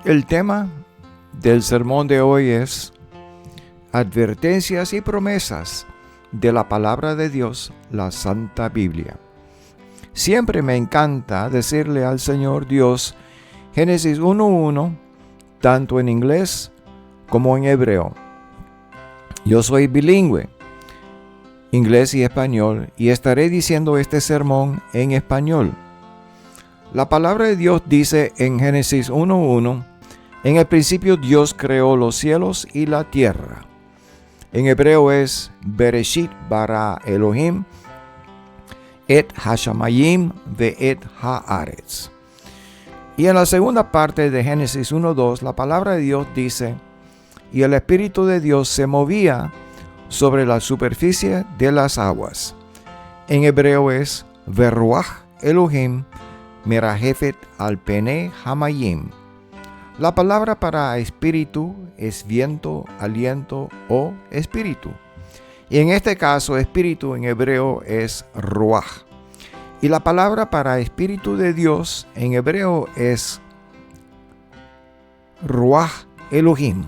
El tema del sermón de hoy es advertencias y promesas de la palabra de Dios, la Santa Biblia. Siempre me encanta decirle al Señor Dios Génesis 1:1, tanto en inglés como en hebreo. Yo soy bilingüe, inglés y español, y estaré diciendo este sermón en español. La palabra de Dios dice en Génesis 1:1, en el principio Dios creó los cielos y la tierra. En hebreo es Bereshit bara Elohim et hashamayim ve'et haaretz. Y en la segunda parte de Génesis 1:2, la palabra de Dios dice, y el Espíritu de Dios se movía sobre la superficie de las aguas. En hebreo es Veruach Elohim merajefet al pene hamayim. La palabra para espíritu es viento, aliento o espíritu. Y en este caso, espíritu en hebreo es ruach. Y la palabra para espíritu de Dios en hebreo es ruach Elohim.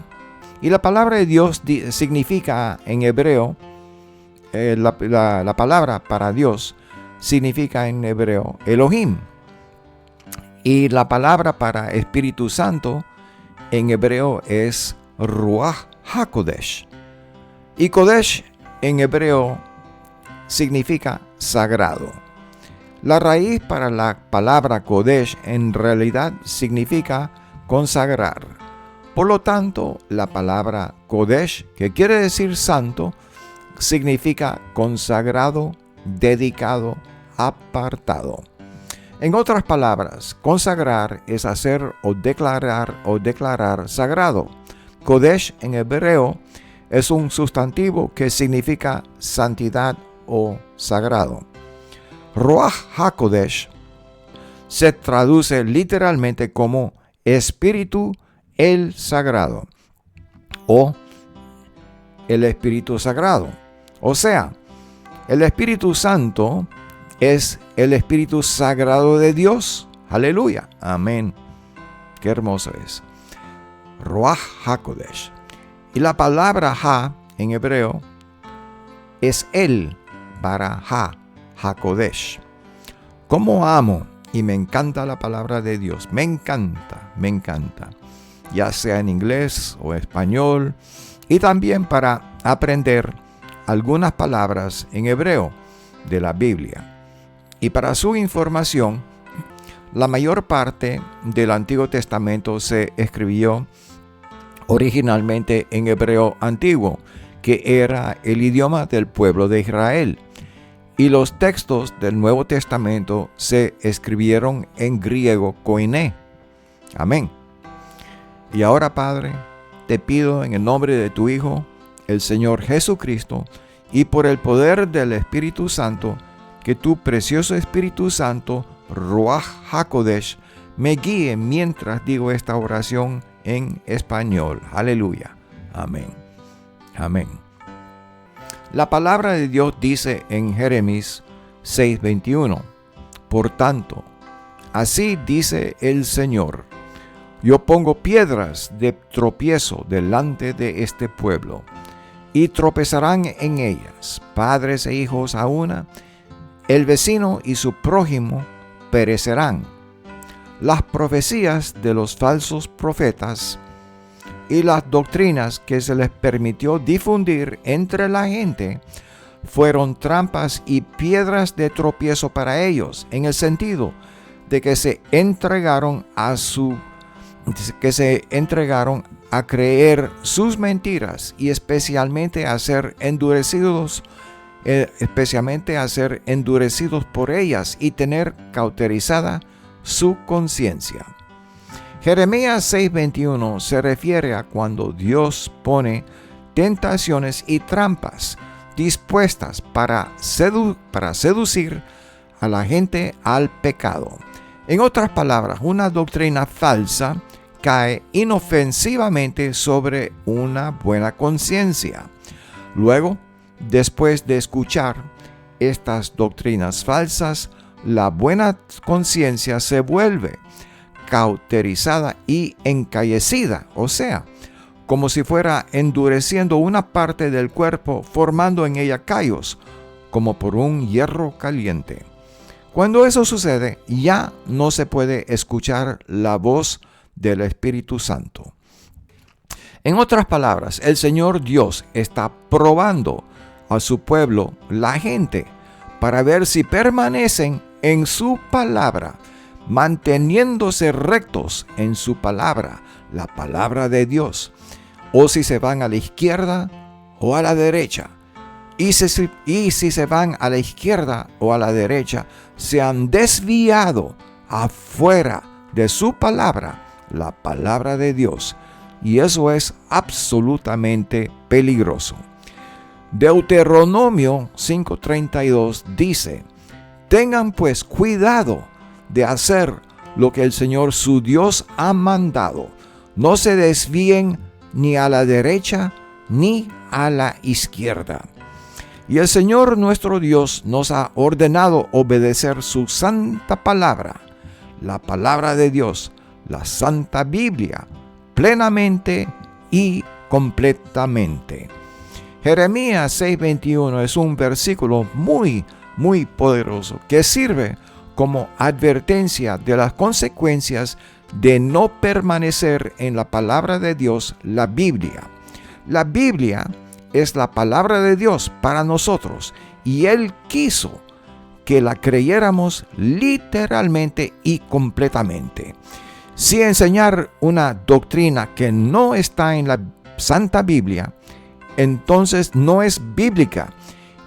Y la palabra de Dios significa en hebreo, la palabra para Dios significa en hebreo Elohim. Y la palabra para Espíritu Santo en hebreo es Ruach HaKodesh. Y Kodesh en hebreo significa sagrado. La raíz para la palabra Kodesh en realidad significa consagrar. Por lo tanto, la palabra Kodesh, que quiere decir santo, significa consagrado, dedicado, apartado. En otras palabras, consagrar es hacer o declarar sagrado. Kodesh en hebreo es un sustantivo que significa santidad o sagrado. Ruach HaKodesh se traduce literalmente como Espíritu el Sagrado o el Espíritu Sagrado. O sea, el Espíritu Santo es el Espíritu Sagrado de Dios. Aleluya. Amén. Qué hermoso es. Ruach HaKodesh. Y la palabra Ha en hebreo es el para HaKodesh. Como amo y me encanta la palabra de Dios. Me encanta. Ya sea en inglés o español. Y también para aprender algunas palabras en hebreo de la Biblia. Y para su información, la mayor parte del Antiguo Testamento se escribió originalmente en hebreo antiguo, que era el idioma del pueblo de Israel. Y los textos del Nuevo Testamento se escribieron en griego koiné. Amén. Y ahora, Padre, te pido en el nombre de tu Hijo, el Señor Jesucristo, y por el poder del Espíritu Santo, que tu precioso Espíritu Santo, Ruach HaKodesh, me guíe mientras digo esta oración en español. Aleluya. Amén. Amén. La palabra de Dios dice en Jeremías 6:21, por tanto, así dice el Señor, yo pongo piedras de tropiezo delante de este pueblo, y tropezarán en ellas, padres e hijos a una, el vecino y su prójimo perecerán. Las profecías de los falsos profetas y las doctrinas que se les permitió difundir entre la gente fueron trampas y piedras de tropiezo para ellos, en el sentido de que se entregaron a creer sus mentiras y especialmente a ser endurecidos por ellas y tener cauterizada su conciencia. Jeremías 6:21 se refiere a cuando Dios pone tentaciones y trampas dispuestas para seducir a la gente al pecado. En otras palabras, una doctrina falsa cae inofensivamente sobre una buena conciencia. Luego, después de escuchar estas doctrinas falsas, la buena conciencia se vuelve cauterizada y encallecida, o sea, como si fuera endureciendo una parte del cuerpo, formando en ella callos, como por un hierro caliente. Cuando eso sucede, ya no se puede escuchar la voz del Espíritu Santo. En otras palabras, el Señor Dios está probando a su pueblo, la gente, para ver si permanecen en su palabra, manteniéndose rectos en su palabra, la palabra de Dios, o si se van a la izquierda o a la derecha. Y si se van a la izquierda o a la derecha, se han desviado afuera de su palabra, la palabra de Dios. Y eso es absolutamente peligroso. Deuteronomio 5:32 dice: tengan pues cuidado de hacer lo que el Señor su Dios ha mandado. No se desvíen ni a la derecha ni a la izquierda. Y el Señor nuestro Dios nos ha ordenado obedecer su santa palabra, la palabra de Dios, la Santa Biblia, plenamente y completamente. Jeremías 6:21 es un versículo muy poderoso que sirve como advertencia de las consecuencias de no permanecer en la palabra de Dios, la Biblia. La Biblia es la palabra de Dios para nosotros y Él quiso que la creyéramos literalmente y completamente. Si enseñar una doctrina que no está en la Santa Biblia, entonces no es bíblica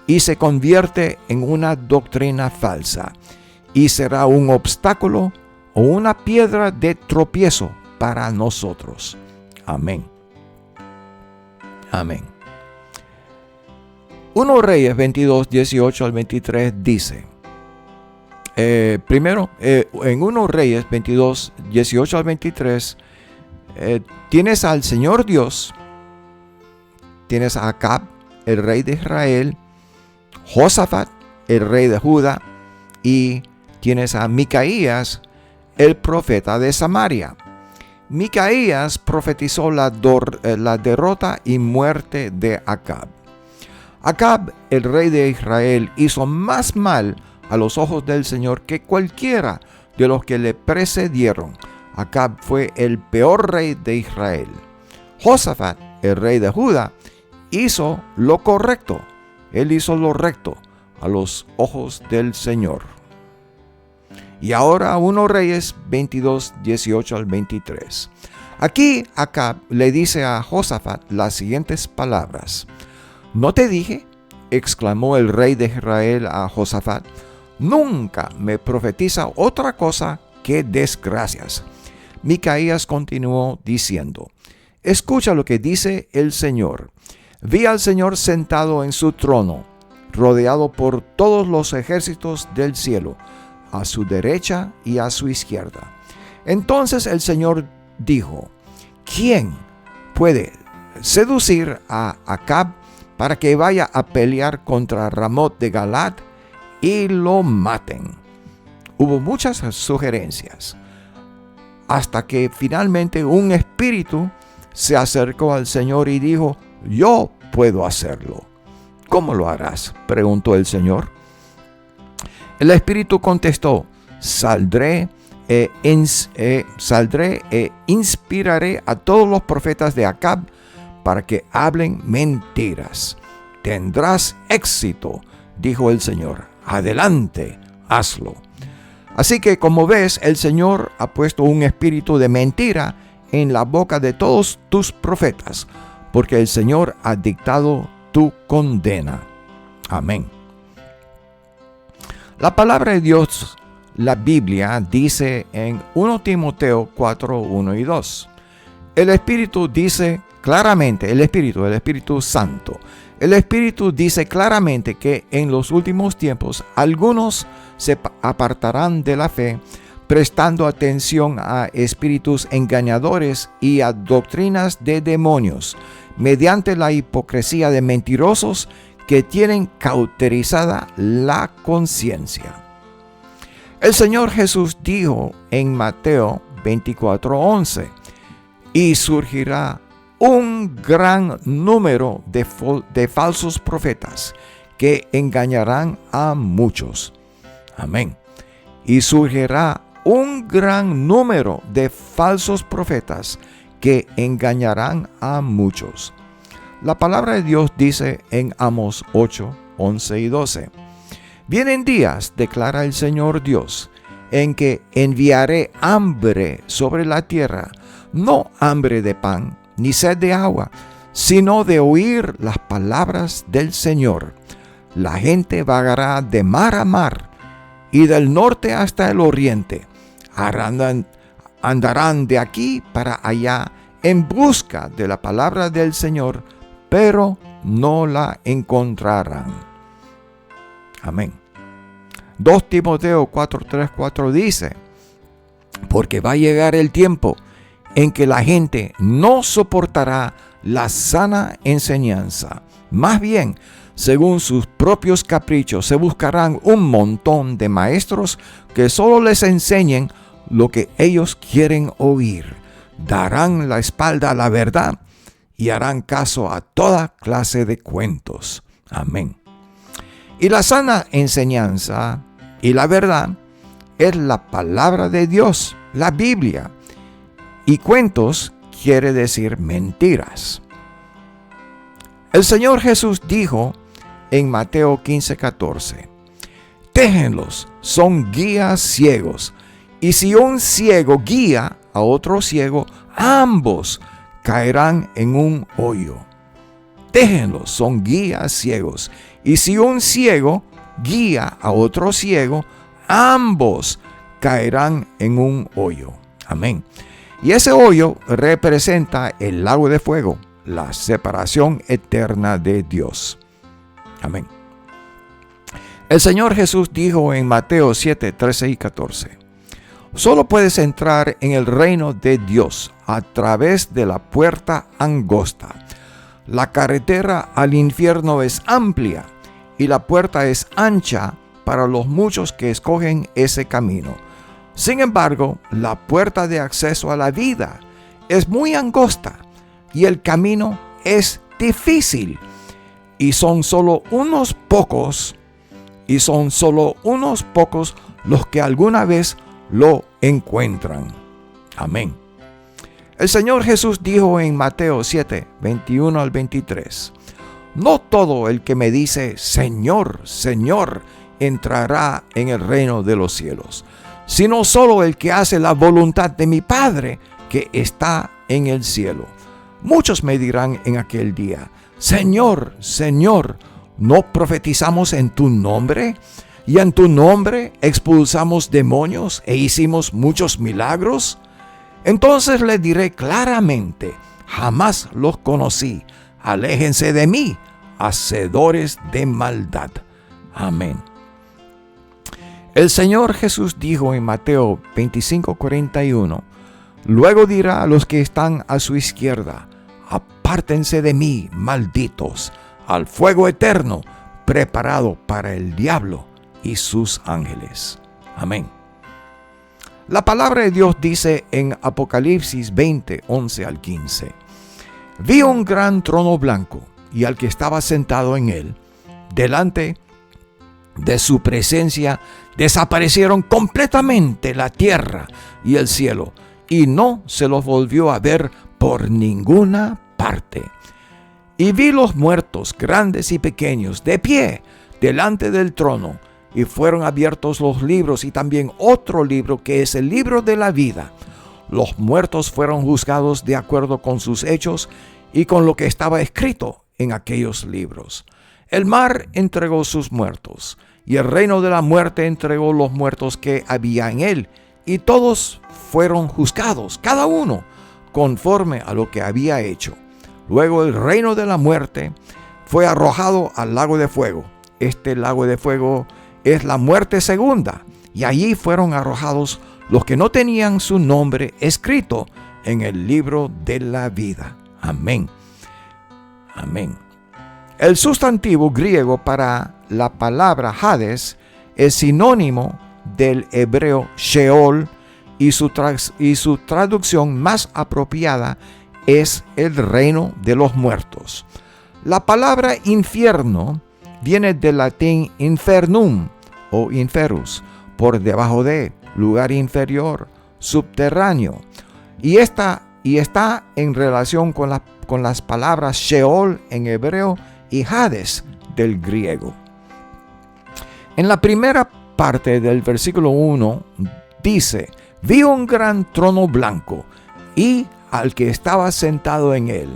y se convierte en una doctrina falsa y será un obstáculo o una piedra de tropiezo para nosotros. Amén. Amén. 1 Reyes 22, 18 al 23 dice, en 1 Reyes 22, 18 al 23, tienes al Señor Dios, tienes a Acab, el rey de Israel, Josafat, el rey de Judá, y tienes a Micaías, el profeta de Samaria. Micaías profetizó la derrota y muerte de Acab. Acab, el rey de Israel, hizo más mal a los ojos del Señor que cualquiera de los que le precedieron. Acab fue el peor rey de Israel. Josafat, el rey de Judá, hizo lo correcto. Él hizo lo recto a los ojos del Señor. Y ahora 1 Reyes 22, 18 al 23. Aquí Acab le dice a Josafat las siguientes palabras. ¿No te dije?, exclamó el rey de Israel a Josafat, nunca me profetiza otra cosa que desgracias. Micaías continuó diciendo, escucha lo que dice el Señor. Vi al Señor sentado en su trono, rodeado por todos los ejércitos del cielo, a su derecha y a su izquierda. Entonces el Señor dijo, ¿quién puede seducir a Acab para que vaya a pelear contra Ramot de Galaad y lo maten? Hubo muchas sugerencias, hasta que finalmente un espíritu se acercó al Señor y dijo, yo puedo hacerlo. ¿Cómo lo harás?, preguntó el Señor. El espíritu contestó, saldré e inspiraré a todos los profetas de Acab para que hablen mentiras. Tendrás éxito, dijo el Señor. Adelante, hazlo. Así que, como ves, el Señor ha puesto un espíritu de mentira en la boca de todos tus profetas, porque el Señor ha dictado tu condena. Amén. La palabra de Dios, la Biblia, dice en 1 Timoteo 4, 1 y 2. El Espíritu dice claramente, el Espíritu Santo, el Espíritu dice claramente que en los últimos tiempos algunos se apartarán de la fe, prestando atención a espíritus engañadores y a doctrinas de demonios, mediante la hipocresía de mentirosos que tienen cauterizada la conciencia. El Señor Jesús dijo en Mateo 24:11. Y surgirá un gran número de falsos profetas que engañarán a muchos. Amén. Y surgirá un gran número de falsos profetas que engañarán a muchos. La palabra de Dios dice en Amos 8:11 y 12. Vienen días, declara el Señor Dios, en que enviaré hambre sobre la tierra, no hambre de pan, ni sed de agua, sino de oír las palabras del Señor. La gente vagará de mar a mar, y del norte hasta el oriente. Andarán de aquí para allá en busca de la palabra del Señor, pero no la encontrarán. Amén. 2 Timoteo 4:3-4 dice: porque va a llegar el tiempo en que la gente no soportará la sana enseñanza. Más bien, según sus propios caprichos, se buscarán un montón de maestros que solo les enseñen lo que ellos quieren oír. Darán la espalda a la verdad y harán caso a toda clase de cuentos. Amén. Y la sana enseñanza y la verdad es la palabra de Dios, la Biblia. Y cuentos quiere decir mentiras. El Señor Jesús dijo en Mateo 15:14: déjenlos, son guías ciegos, y si un ciego guía a otro ciego, ambos caerán en un hoyo. Déjenlos, son guías ciegos, y si un ciego guía a otro ciego, ambos caerán en un hoyo. Amén. Y ese hoyo representa el lago de fuego, la separación eterna de Dios. Amén. El Señor Jesús dijo en Mateo 7:13 y 14: solo puedes entrar en el reino de Dios a través de la puerta angosta. La carretera al infierno es amplia y la puerta es ancha para los muchos que escogen ese camino. Sin embargo, la puerta de acceso a la vida es muy angosta y el camino es difícil. Y son solo unos pocos los que alguna vez lo encuentran. Amén. El Señor Jesús dijo en Mateo 7:21-23: no todo el que me dice Señor, Señor, entrará en el reino de los cielos, sino solo el que hace la voluntad de mi Padre que está en el cielo. Muchos me dirán en aquel día: Señor, Señor, ¿no profetizamos en tu nombre? ¿Y en tu nombre expulsamos demonios e hicimos muchos milagros? Entonces les diré claramente: jamás los conocí. Aléjense de mí, hacedores de maldad. Amén. El Señor Jesús dijo en Mateo 25:41: luego dirá a los que están a su izquierda: apártense de mí, malditos, al fuego eterno preparado para el diablo y sus ángeles. Amén. La palabra de Dios dice en Apocalipsis 20:11-15: vi un gran trono blanco y al que estaba sentado en él. Delante de su presencia desaparecieron completamente la tierra y el cielo, y no se los volvió a ver por ninguna parte. Y vi los muertos, grandes y pequeños, de pie delante del trono, y fueron abiertos los libros y también otro libro que es el libro de la vida. Los muertos fueron juzgados de acuerdo con sus hechos y con lo que estaba escrito en aquellos libros. El mar entregó sus muertos, y el reino de la muerte entregó los muertos que había en él, y todos fueron juzgados, cada uno conforme a lo que había hecho. Luego el reino de la muerte fue arrojado al lago de fuego. Este lago de fuego es la muerte segunda, y allí fueron arrojados los que no tenían su nombre escrito en el libro de la vida. Amén. Amén. El sustantivo griego para la palabra Hades es sinónimo del hebreo Sheol y su traducción más apropiada es el reino de los muertos. La palabra infierno viene del latín infernum o inferus, por debajo de, lugar inferior, subterráneo, y está en relación con las palabras Sheol en hebreo y Hades del griego. En la primera parte del versículo 1 dice: vi un gran trono blanco y al que estaba sentado en él.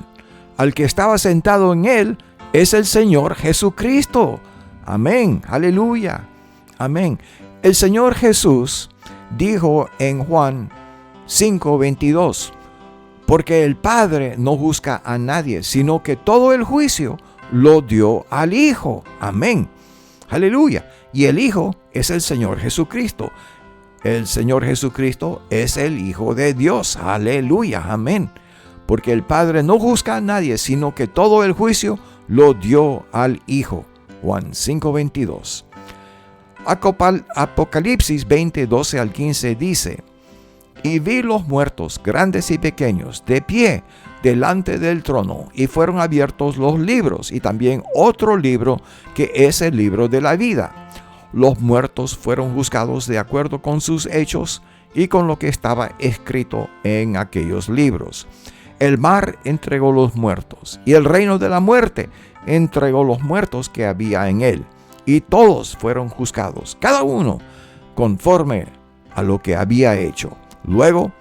Al que estaba sentado en él es el Señor Jesucristo. Amén, aleluya, amén. El Señor Jesús dijo en Juan 5:22, porque el Padre no juzga a nadie, sino que todo el juicio lo dio al Hijo. Amén, aleluya. Y el Hijo es el Señor Jesucristo. El Señor Jesucristo es el Hijo de Dios. Aleluya, amén. Porque el Padre no juzga a nadie, sino que todo el juicio lo dio al Hijo. Juan 5:22. Apocalipsis 20:12 al 15 dice: y vi los muertos, grandes y pequeños, de pie delante del trono, y fueron abiertos los libros, y también otro libro, que es el libro de la vida. Los muertos fueron juzgados de acuerdo con sus hechos y con lo que estaba escrito en aquellos libros. El mar entregó los muertos, y el reino de la muerte entregó los muertos que había en él. Y todos fueron juzgados, cada uno conforme a lo que había hecho. Luego,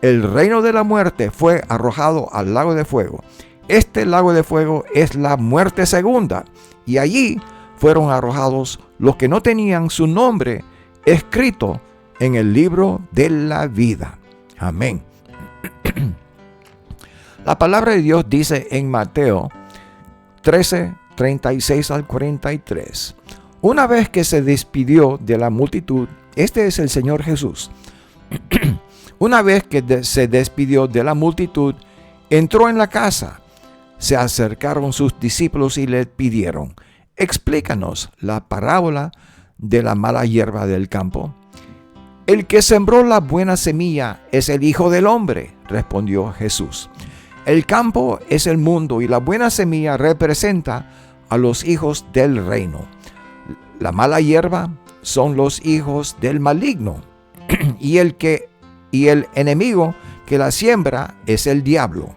el reino de la muerte fue arrojado al lago de fuego. Este lago de fuego es la muerte segunda, y allí fueron arrojados los que no tenían su nombre escrito en el libro de la vida. Amén. La palabra de Dios dice en Mateo 13:36 al 43. Una vez que se despidió de la multitud, este es el Señor Jesús. Una vez que se despidió de la multitud, entró en la casa. Se acercaron sus discípulos y le pidieron: explícanos la parábola de la mala hierba del campo. El que sembró la buena semilla es el Hijo del Hombre, respondió Jesús. El campo es el mundo y la buena semilla representa a los hijos del reino. La mala hierba son los hijos del maligno y el enemigo que la siembra es el diablo.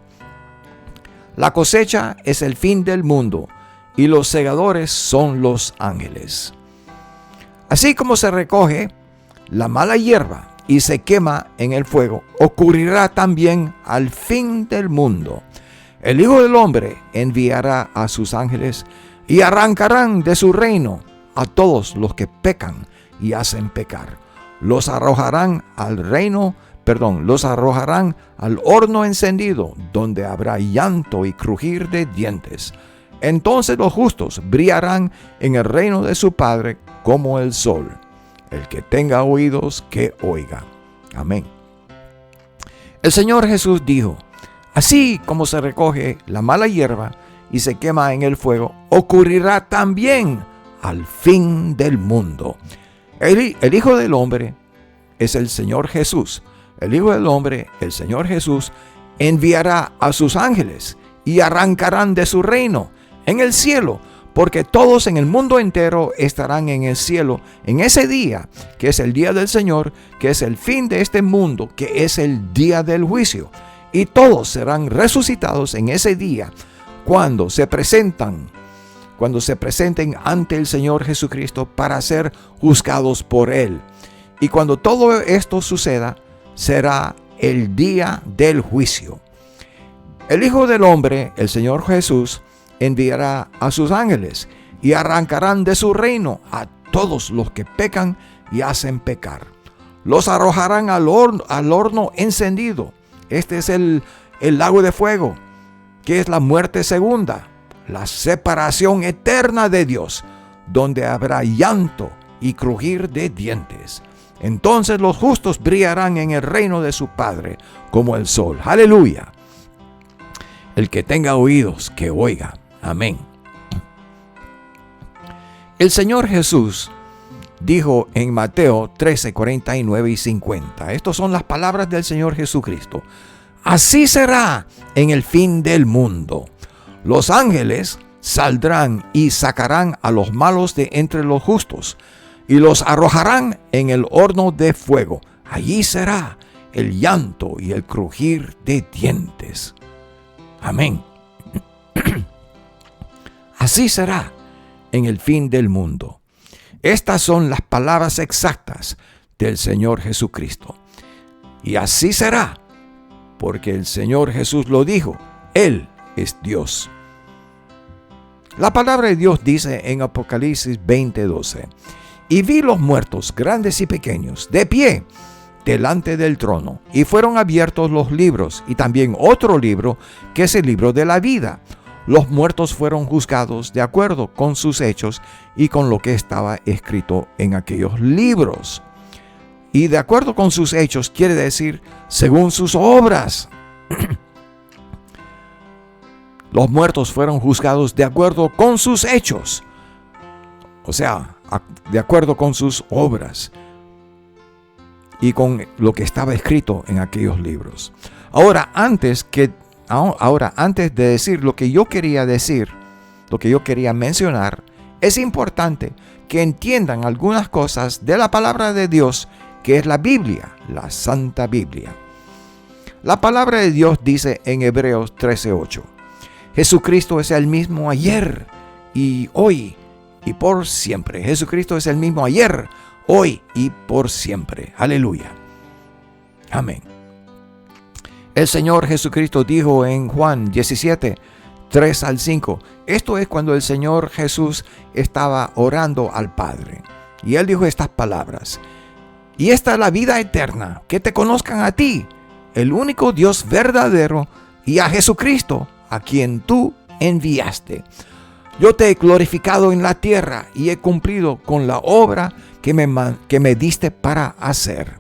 La cosecha es el fin del mundo y los segadores son los ángeles. Así como se recoge la mala hierba y se quema en el fuego, ocurrirá también al fin del mundo. El Hijo del Hombre enviará a sus ángeles y arrancarán de su reino a todos los que pecan y hacen pecar. Los arrojarán al horno encendido, donde habrá llanto y crujir de dientes. Entonces los justos brillarán en el reino de su Padre como el sol. El que tenga oídos, que oiga. Amén. El Señor Jesús dijo: así como se recoge la mala hierba y se quema en el fuego, ocurrirá también al fin del mundo. El Hijo del Hombre es el Señor Jesús. El Hijo del Hombre, el Señor Jesús, enviará a sus ángeles y arrancarán de su reino en el cielo, porque todos en el mundo entero estarán en el cielo en ese día, que es el día del Señor, que es el fin de este mundo, que es el día del juicio. Y todos serán resucitados en ese día, cuando se presenten ante el Señor Jesucristo para ser juzgados por Él. Y cuando todo esto suceda, será el día del juicio. El Hijo del Hombre, el Señor Jesús, enviará a sus ángeles y arrancarán de su reino a todos los que pecan y hacen pecar. Los arrojarán al horno encendido. Este es el lago de fuego, que es la muerte segunda, la separación eterna de Dios, donde habrá llanto y crujir de dientes. Entonces los justos brillarán en el reino de su Padre como el sol. Aleluya. El que tenga oídos, que oiga. Amén. El Señor Jesús dijo en Mateo 13, 49 y 50. Estas son las palabras del Señor Jesucristo. Así será en el fin del mundo. Los ángeles saldrán y sacarán a los malos de entre los justos y los arrojarán en el horno de fuego. Allí será el llanto y el crujir de dientes. Amén. Así será en el fin del mundo. Estas son las palabras exactas del Señor Jesucristo. Y así será, porque el Señor Jesús lo dijo. Él es Dios. La palabra de Dios dice en Apocalipsis 20:12: y vi los muertos, grandes y pequeños, de pie delante del trono, y fueron abiertos los libros, y también otro libro, que es el libro de la vida. Los muertos fueron juzgados de acuerdo con sus hechos y con lo que estaba escrito en aquellos libros. Y de acuerdo con sus hechos quiere decir según sus obras. Los muertos fueron juzgados de acuerdo con sus hechos, o sea, de acuerdo con sus obras y con lo que estaba escrito en aquellos libros. Ahora, antes de decir lo que yo quería decir, lo que yo quería mencionar, es importante que entiendan algunas cosas de la palabra de Dios, que es la Biblia, la Santa Biblia. La palabra de Dios dice en Hebreos 13:8: Jesucristo es el mismo ayer y hoy y por siempre. Jesucristo es el mismo ayer, hoy y por siempre. Aleluya. Amén. El Señor Jesucristo dijo en Juan 17, 3 al 5. Esto es cuando el Señor Jesús estaba orando al Padre. Y Él dijo estas palabras: y esta es la vida eterna, que te conozcan a ti, el único Dios verdadero, y a Jesucristo, a quien tú enviaste. Yo te he glorificado en la tierra y he cumplido con la obra que me diste para hacer.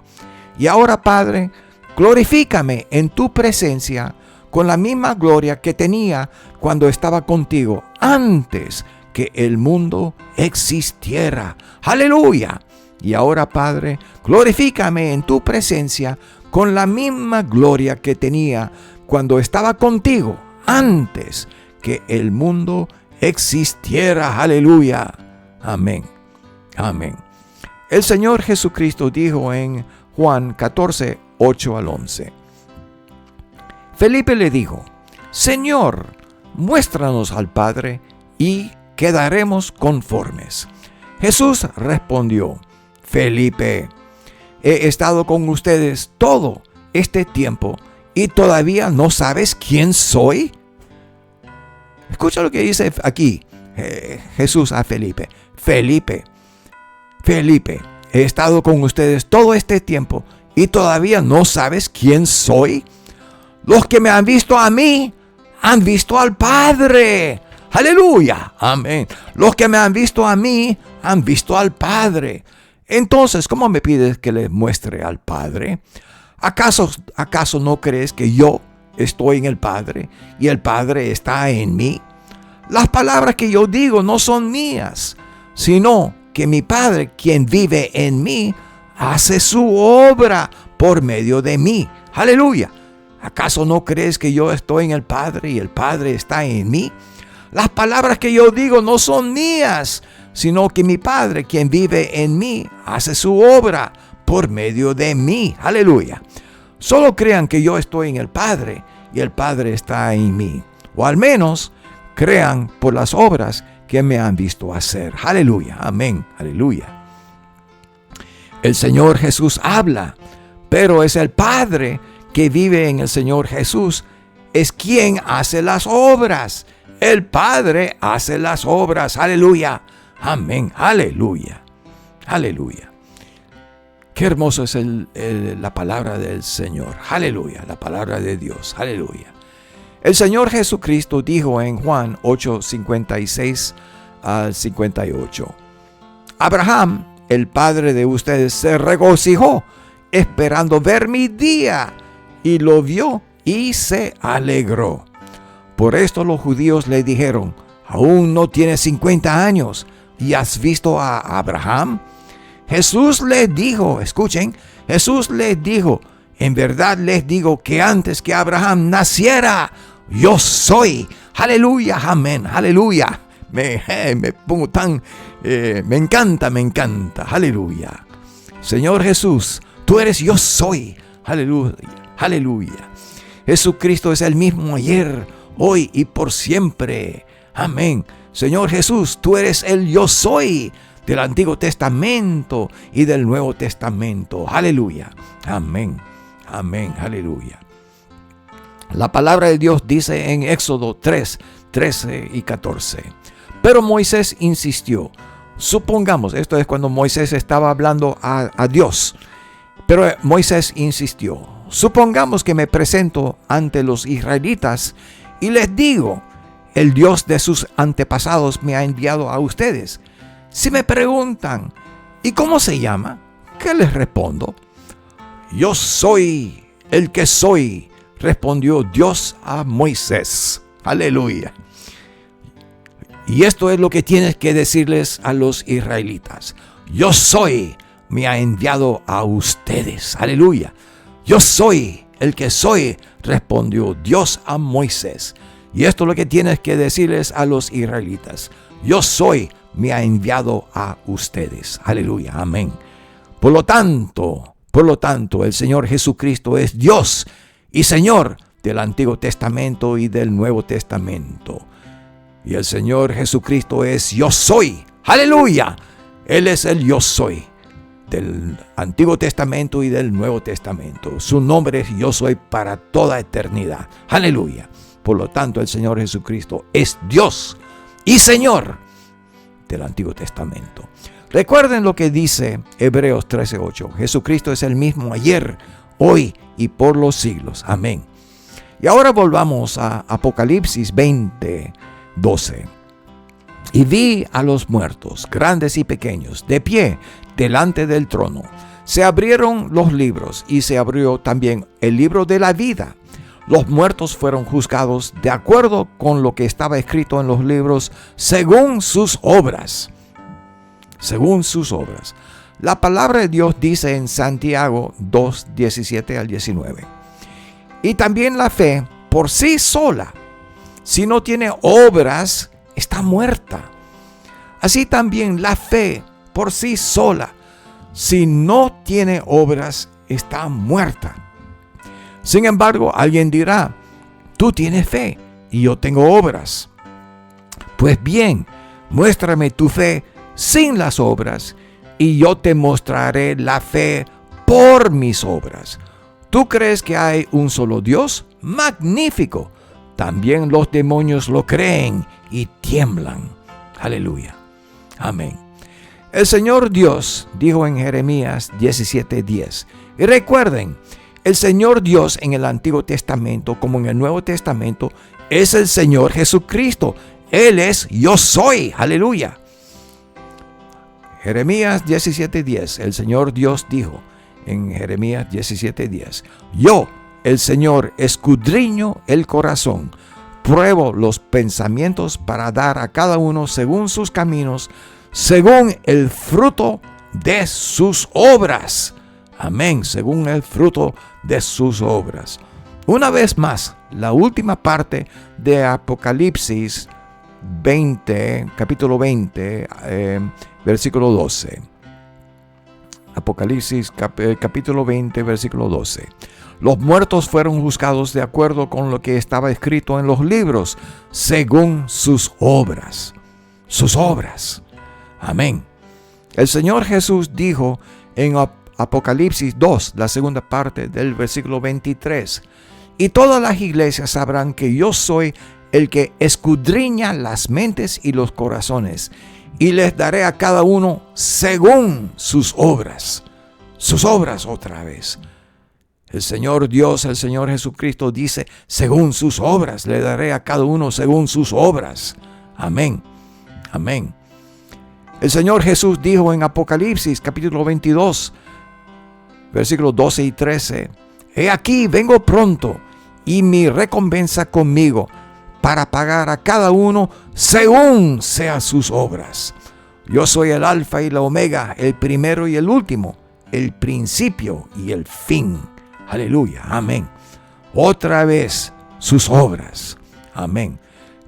Y ahora, Padre, glorifícame en tu presencia con la misma gloria que tenía cuando estaba contigo antes que el mundo existiera. ¡Aleluya! Y ahora, Padre, glorifícame en tu presencia con la misma gloria que tenía cuando estaba contigo antes que el mundo existiera. Aleluya. Amén. Amén. El Señor Jesucristo dijo en Juan 14, 8 al 11. Felipe le dijo: Señor, muéstranos al Padre y quedaremos conformes. Jesús respondió: Felipe, he estado con ustedes todo este tiempo y todavía no sabes quién soy. Escucha lo que dice aquí Jesús a Felipe. Felipe, he estado con ustedes todo este tiempo y todavía no sabes quién soy. Los que me han visto a mí han visto al Padre. Aleluya. Amén. Los que me han visto a mí han visto al Padre. Entonces, ¿cómo me pides que les muestre al Padre? ¿Acaso no crees que yo estoy en el Padre y el Padre está en mí? Las palabras que yo digo no son mías, sino que mi Padre, quien vive en mí, hace su obra por medio de mí. Aleluya. ¿Acaso no crees que yo estoy en el Padre y el Padre está en mí? Las palabras que yo digo no son mías, sino que mi Padre, quien vive en mí, hace su obra por medio de mí. Aleluya. Solo crean que yo estoy en el Padre y el Padre está en mí. O al menos crean por las obras que me han visto hacer. Aleluya. Amén. Aleluya. El Señor Jesús habla, pero es el Padre que vive en el Señor Jesús, es quien hace las obras. El Padre hace las obras. Aleluya. Amén. Aleluya. Aleluya. Qué hermoso es la palabra del Señor. Aleluya. La palabra de Dios. Aleluya. El Señor Jesucristo dijo en Juan 8, 56 al 58. Abraham, el padre de ustedes, se regocijó esperando ver mi día, y lo vio y se alegró. Por esto los judíos le dijeron: ¿aún no tienes 50 años y has visto a Abraham? Jesús les dijo, escuchen, Jesús les dijo, en verdad les digo que antes que Abraham naciera, yo soy. Aleluya, amén, aleluya. Me pongo tan, me encanta, aleluya. Señor Jesús, tú eres yo soy. Aleluya, aleluya. Jesucristo es el mismo ayer, hoy y por siempre. Amén. Señor Jesús, tú eres el yo soy del Antiguo Testamento y del Nuevo Testamento. Aleluya. Amén. Amén. Aleluya. La palabra de Dios dice en Éxodo 3, 13 y 14. Pero Moisés insistió. Supongamos, esto es cuando Moisés estaba hablando a Dios. Pero Moisés insistió. Supongamos que me presento ante los israelitas y les digo, el Dios de sus antepasados me ha enviado a ustedes. Si me preguntan, ¿y cómo se llama? ¿Qué les respondo? Yo soy el que soy, respondió Dios a Moisés. Aleluya. Y esto es lo que tienes que decirles a los israelitas. Yo soy, me ha enviado a ustedes. Aleluya. Yo soy el que soy, respondió Dios a Moisés. Y esto es lo que tienes que decirles a los israelitas. Yo soy, me ha enviado a ustedes. Aleluya, amén. Por lo tanto, el Señor Jesucristo es Dios y Señor del Antiguo Testamento y del Nuevo Testamento. Y el Señor Jesucristo es yo soy. Aleluya. Él es el yo soy del Antiguo Testamento y del Nuevo Testamento. Su nombre es yo soy para toda eternidad. Aleluya. Por lo tanto, el Señor Jesucristo es Dios y Señor del Antiguo Testamento. Recuerden lo que dice Hebreos 13:8. Jesucristo es el mismo ayer, hoy y por los siglos. Amén. Y ahora volvamos a Apocalipsis 20:12. Y vi a los muertos, grandes y pequeños, de pie delante del trono. Se abrieron los libros y se abrió también el libro de la vida. Los muertos fueron juzgados de acuerdo con lo que estaba escrito en los libros, según sus obras. Según sus obras. La palabra de Dios dice en Santiago 2, 17 al 19. Y también la fe por sí sola, si no tiene obras, está muerta. Así también la fe por sí sola, si no tiene obras, está muerta. Sin embargo, alguien dirá, tú tienes fe y yo tengo obras. Pues bien, muéstrame tu fe sin las obras y yo te mostraré la fe por mis obras. ¿Tú crees que hay un solo Dios? Magnífico. También los demonios lo creen y tiemblan. Aleluya. Amén. El Señor Dios dijo en Jeremías 17:10. Y recuerden, el Señor Dios en el Antiguo Testamento como en el Nuevo Testamento es el Señor Jesucristo. Él es yo soy. Aleluya. Jeremías 17:10. El Señor Dios dijo en Jeremías 17:10. Yo, el Señor, escudriño el corazón, pruebo los pensamientos para dar a cada uno según sus caminos, según el fruto de sus obras. Amén, según el fruto de sus obras. Una vez más, la última parte de Apocalipsis 20, capítulo 20, versículo 12. Apocalipsis capítulo 20, versículo 12. Los muertos fueron juzgados de acuerdo con lo que estaba escrito en los libros, según sus obras. Sus obras. Amén. El Señor Jesús dijo en Apocalipsis 2, la segunda parte del versículo 23. Y todas las iglesias sabrán que yo soy el que escudriña las mentes y los corazones, y les daré a cada uno según sus obras. Sus obras otra vez. El Señor Dios, el Señor Jesucristo dice, según sus obras, le daré a cada uno según sus obras. Amén. Amén. El Señor Jesús dijo en Apocalipsis capítulo 22, versículos 12 y 13, He aquí, vengo pronto, y mi recompensa conmigo, para pagar a cada uno según sean sus obras. Yo soy el alfa y la omega, el primero y el último, el principio y el fin. Aleluya, amén. Otra vez sus obras. Amén.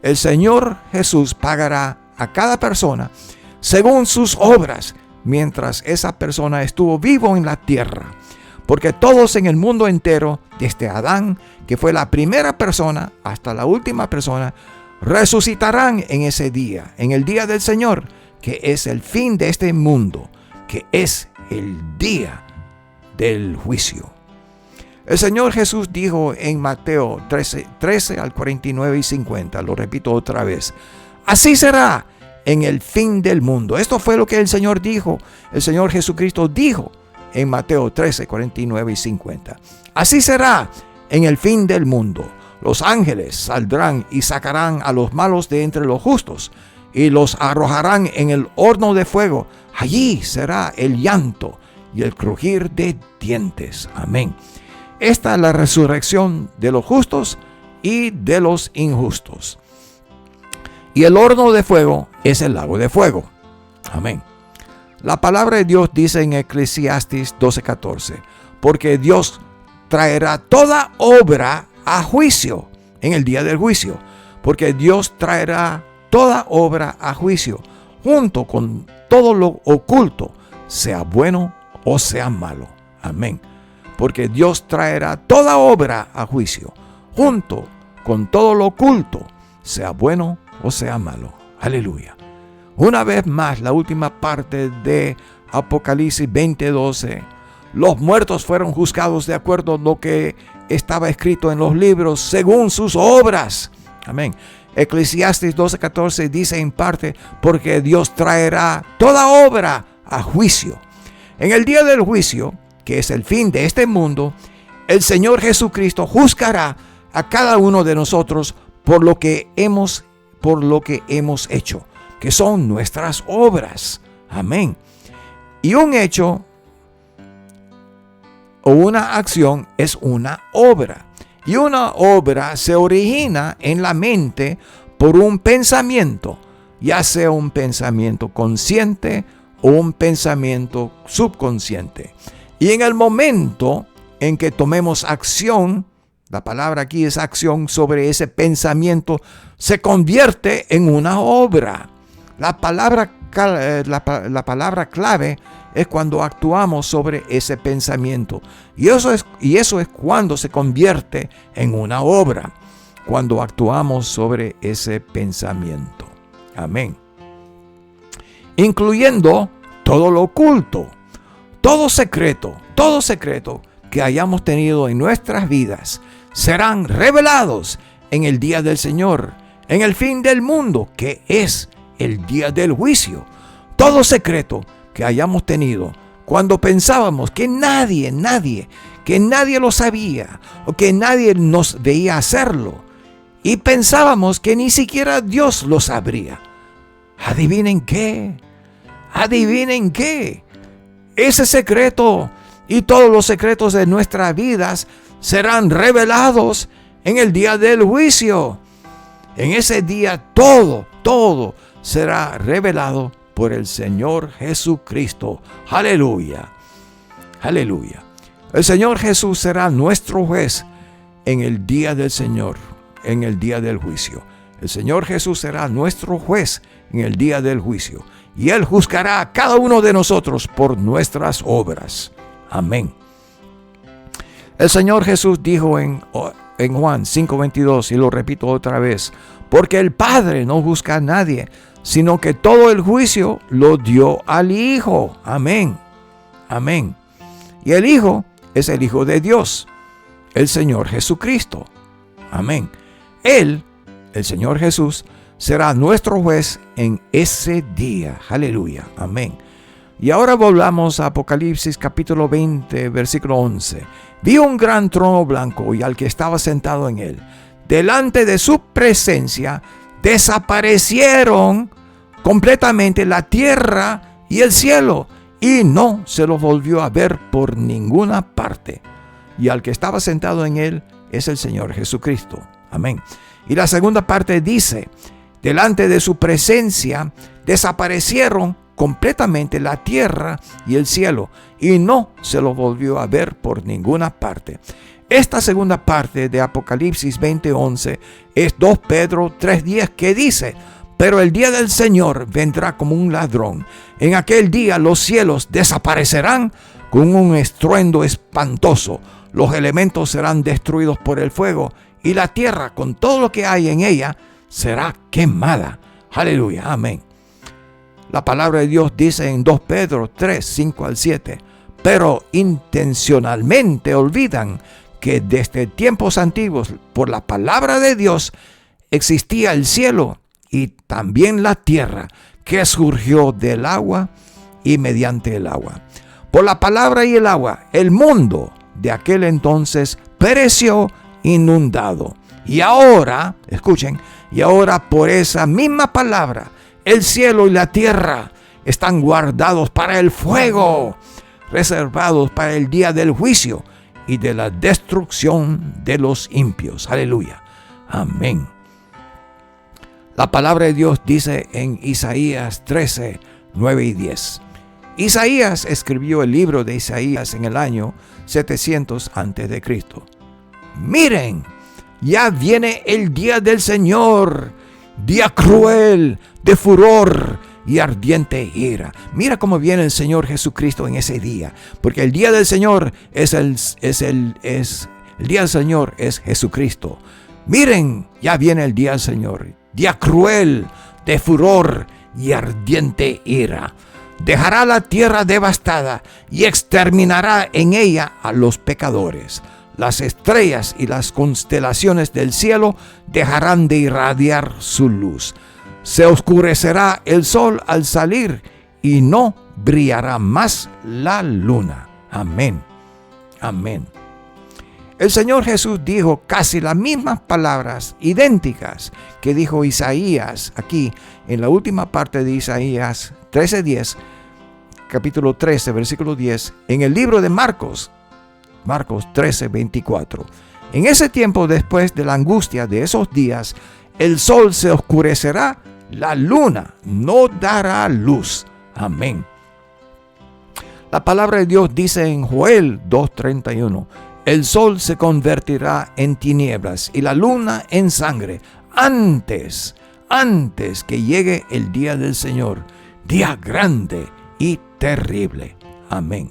El Señor Jesús pagará a cada persona según sus obras mientras esa persona estuvo vivo en la tierra. Porque todos en el mundo entero, desde Adán, que fue la primera persona, hasta la última persona, resucitarán en ese día, en el día del Señor, que es el fin de este mundo, que es el día del juicio. El Señor Jesús dijo en Mateo 13 al 49 y 50, lo repito otra vez: así será en el fin del mundo. Esto fue lo que el Señor dijo, el Señor Jesucristo dijo en Mateo 13, 49 y 50. Así será en el fin del mundo. Los ángeles saldrán y sacarán a los malos de entre los justos y los arrojarán en el horno de fuego. Allí será el llanto y el crujir de dientes. Amén. Esta es la resurrección de los justos y de los injustos. Y el horno de fuego es el lago de fuego. Amén. La palabra de Dios dice en Eclesiastés 12:14, porque Dios traerá toda obra a juicio en el día del juicio. Porque Dios traerá toda obra a juicio, junto con todo lo oculto, sea bueno o sea malo. Amén. Porque Dios traerá toda obra a juicio, junto con todo lo oculto, sea bueno o sea malo. Aleluya. Una vez más, la última parte de Apocalipsis 20:12. Los muertos fueron juzgados de acuerdo a lo que estaba escrito en los libros, según sus obras. Amén. Eclesiastés 12:14 dice en parte, porque Dios traerá toda obra a juicio. En el día del juicio, que es el fin de este mundo, el Señor Jesucristo juzgará a cada uno de nosotros por lo que hemos hecho, que son nuestras obras. Amén. Y un hecho o una acción es una obra. Y una obra se origina en la mente por un pensamiento, ya sea un pensamiento consciente o un pensamiento subconsciente. Y en el momento en que tomemos acción, la palabra aquí es acción, sobre ese pensamiento, se convierte en una obra. La palabra clave es cuando actuamos sobre ese pensamiento. Y eso es cuando se convierte en una obra, cuando actuamos sobre ese pensamiento. Amén. Incluyendo todo lo oculto, todo secreto que hayamos tenido en nuestras vidas, serán revelados en el día del Señor, en el fin del mundo, que es el día del juicio. Todo secreto que hayamos tenido cuando pensábamos que nadie lo sabía, o que nadie nos veía hacerlo, y pensábamos que ni siquiera Dios lo sabría. ¿Adivinen qué? Ese secreto y todos los secretos de nuestras vidas serán revelados en el día del juicio. En ese día todo será revelado por el Señor Jesucristo. Aleluya. Aleluya. El Señor Jesús será nuestro juez en el día del Señor, en el día del juicio. El Señor Jesús será nuestro juez en el día del juicio. Y Él juzgará a cada uno de nosotros por nuestras obras. Amén. El Señor Jesús dijo en Juan 5:22, y lo repito otra vez, porque el Padre no juzga a nadie, sino que todo el juicio lo dio al Hijo. Amén. Amén. Y el Hijo es el Hijo de Dios, el Señor Jesucristo. Amén. Él, el Señor Jesús, será nuestro juez en ese día. Aleluya. Amén. Y ahora volvamos a Apocalipsis capítulo 20, versículo 11. Vi un gran trono blanco y al que estaba sentado en él. Delante de su presencia desaparecieron completamente la tierra y el cielo, y no se los volvió a ver por ninguna parte. Y al que estaba sentado en él es el Señor Jesucristo. Amén. Y la segunda parte dice, delante de su presencia desaparecieron completamente la tierra y el cielo, y no se lo volvió a ver por ninguna parte. Esta segunda parte de Apocalipsis 20:11 es 2 Pedro 3:10, que dice: pero el día del Señor vendrá como un ladrón. En aquel día los cielos desaparecerán con un estruendo espantoso. Los elementos serán destruidos por el fuego, y la tierra con todo lo que hay en ella será quemada. Aleluya, amén. La palabra de Dios dice en 2 Pedro 3:5-7: pero intencionalmente olvidan que desde tiempos antiguos, por la palabra de Dios, existía el cielo y también la tierra, que surgió del agua y mediante el agua. Por la palabra y el agua, el mundo de aquel entonces pereció inundado. Y ahora, escuchen, y ahora por esa misma palabra, el cielo y la tierra están guardados para el fuego, reservados para el día del juicio y de la destrucción de los impios. Aleluya. Amén. La palabra de Dios dice en Isaías 13:9-10. Isaías escribió el libro de Isaías en el año 700 a.C. Miren, ya viene el día del Señor, día cruel, de furor y ardiente ira. Mira cómo viene el Señor Jesucristo en ese día, porque el día del Señor el día del Señor es Jesucristo. Miren, ya viene el día del Señor, día cruel, de furor y ardiente ira. Dejará la tierra devastada y exterminará en ella a los pecadores. Las estrellas y las constelaciones del cielo dejarán de irradiar su luz. Se oscurecerá el sol al salir y no brillará más la luna. Amén. Amén. El Señor Jesús dijo casi las mismas palabras idénticas que dijo Isaías aquí en la última parte de Isaías 13:10, capítulo 13, versículo 10, en el libro de Marcos 13:24. En ese tiempo, después de la angustia de esos días, el sol se oscurecerá, la luna no dará luz. Amén. La palabra de Dios dice en Joel 2:31: el sol se convertirá en tinieblas y la luna en sangre antes que llegue el día del Señor, día grande y terrible. Amén.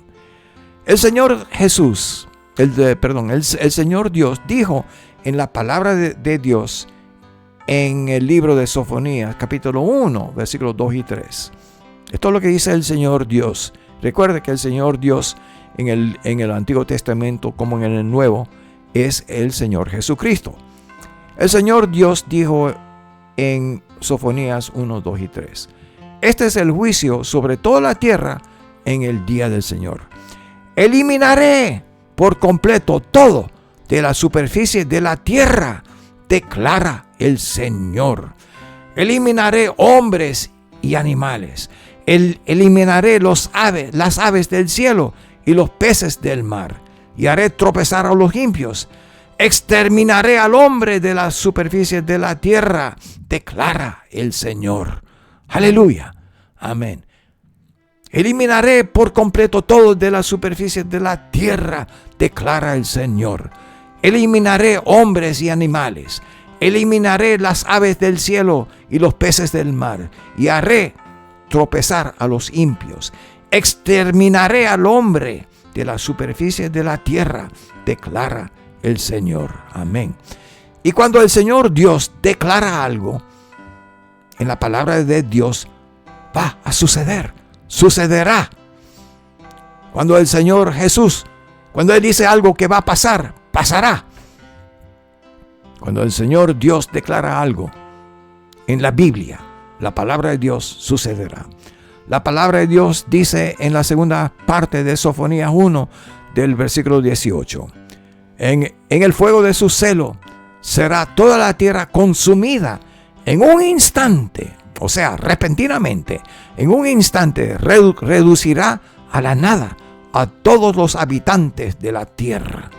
El Señor Jesús, el Señor Dios dijo en la palabra de Dios en el libro de Sofonías, capítulo 1, versículos 2 y 3. Esto es lo que dice el Señor Dios. Recuerde que el Señor Dios en el Antiguo Testamento como en el Nuevo es el Señor Jesucristo. El Señor Dios dijo en Sofonías 1, 2 y 3: este es el juicio sobre toda la tierra en el día del Señor. Eliminaré por completo todo de la superficie de la tierra, declara el Señor. Eliminaré hombres y animales. Eliminaré las aves del cielo y los peces del mar, y haré tropezar a los impios. Exterminaré al hombre de la superficie de la tierra, declara el Señor. Aleluya. Amén. Eliminaré por completo todo de la superficie de la tierra, declara el Señor. Eliminaré hombres y animales. Eliminaré las aves del cielo y los peces del mar, y haré tropezar a los impios. Exterminaré al hombre de la superficie de la tierra, declara el Señor. Amén. Y cuando el Señor Dios declara algo en la palabra de Dios, va a suceder, sucederá. Cuando el Señor Jesús, cuando Él dice algo que va a pasar, pasará. Cuando el Señor Dios declara algo en la Biblia, la palabra de Dios sucederá. La palabra de Dios dice en la segunda parte de Sofonías 1, del versículo 18: en el fuego de su celo será toda la tierra consumida en un instante, o sea, repentinamente. En un instante reducirá a la nada a todos los habitantes de la tierra.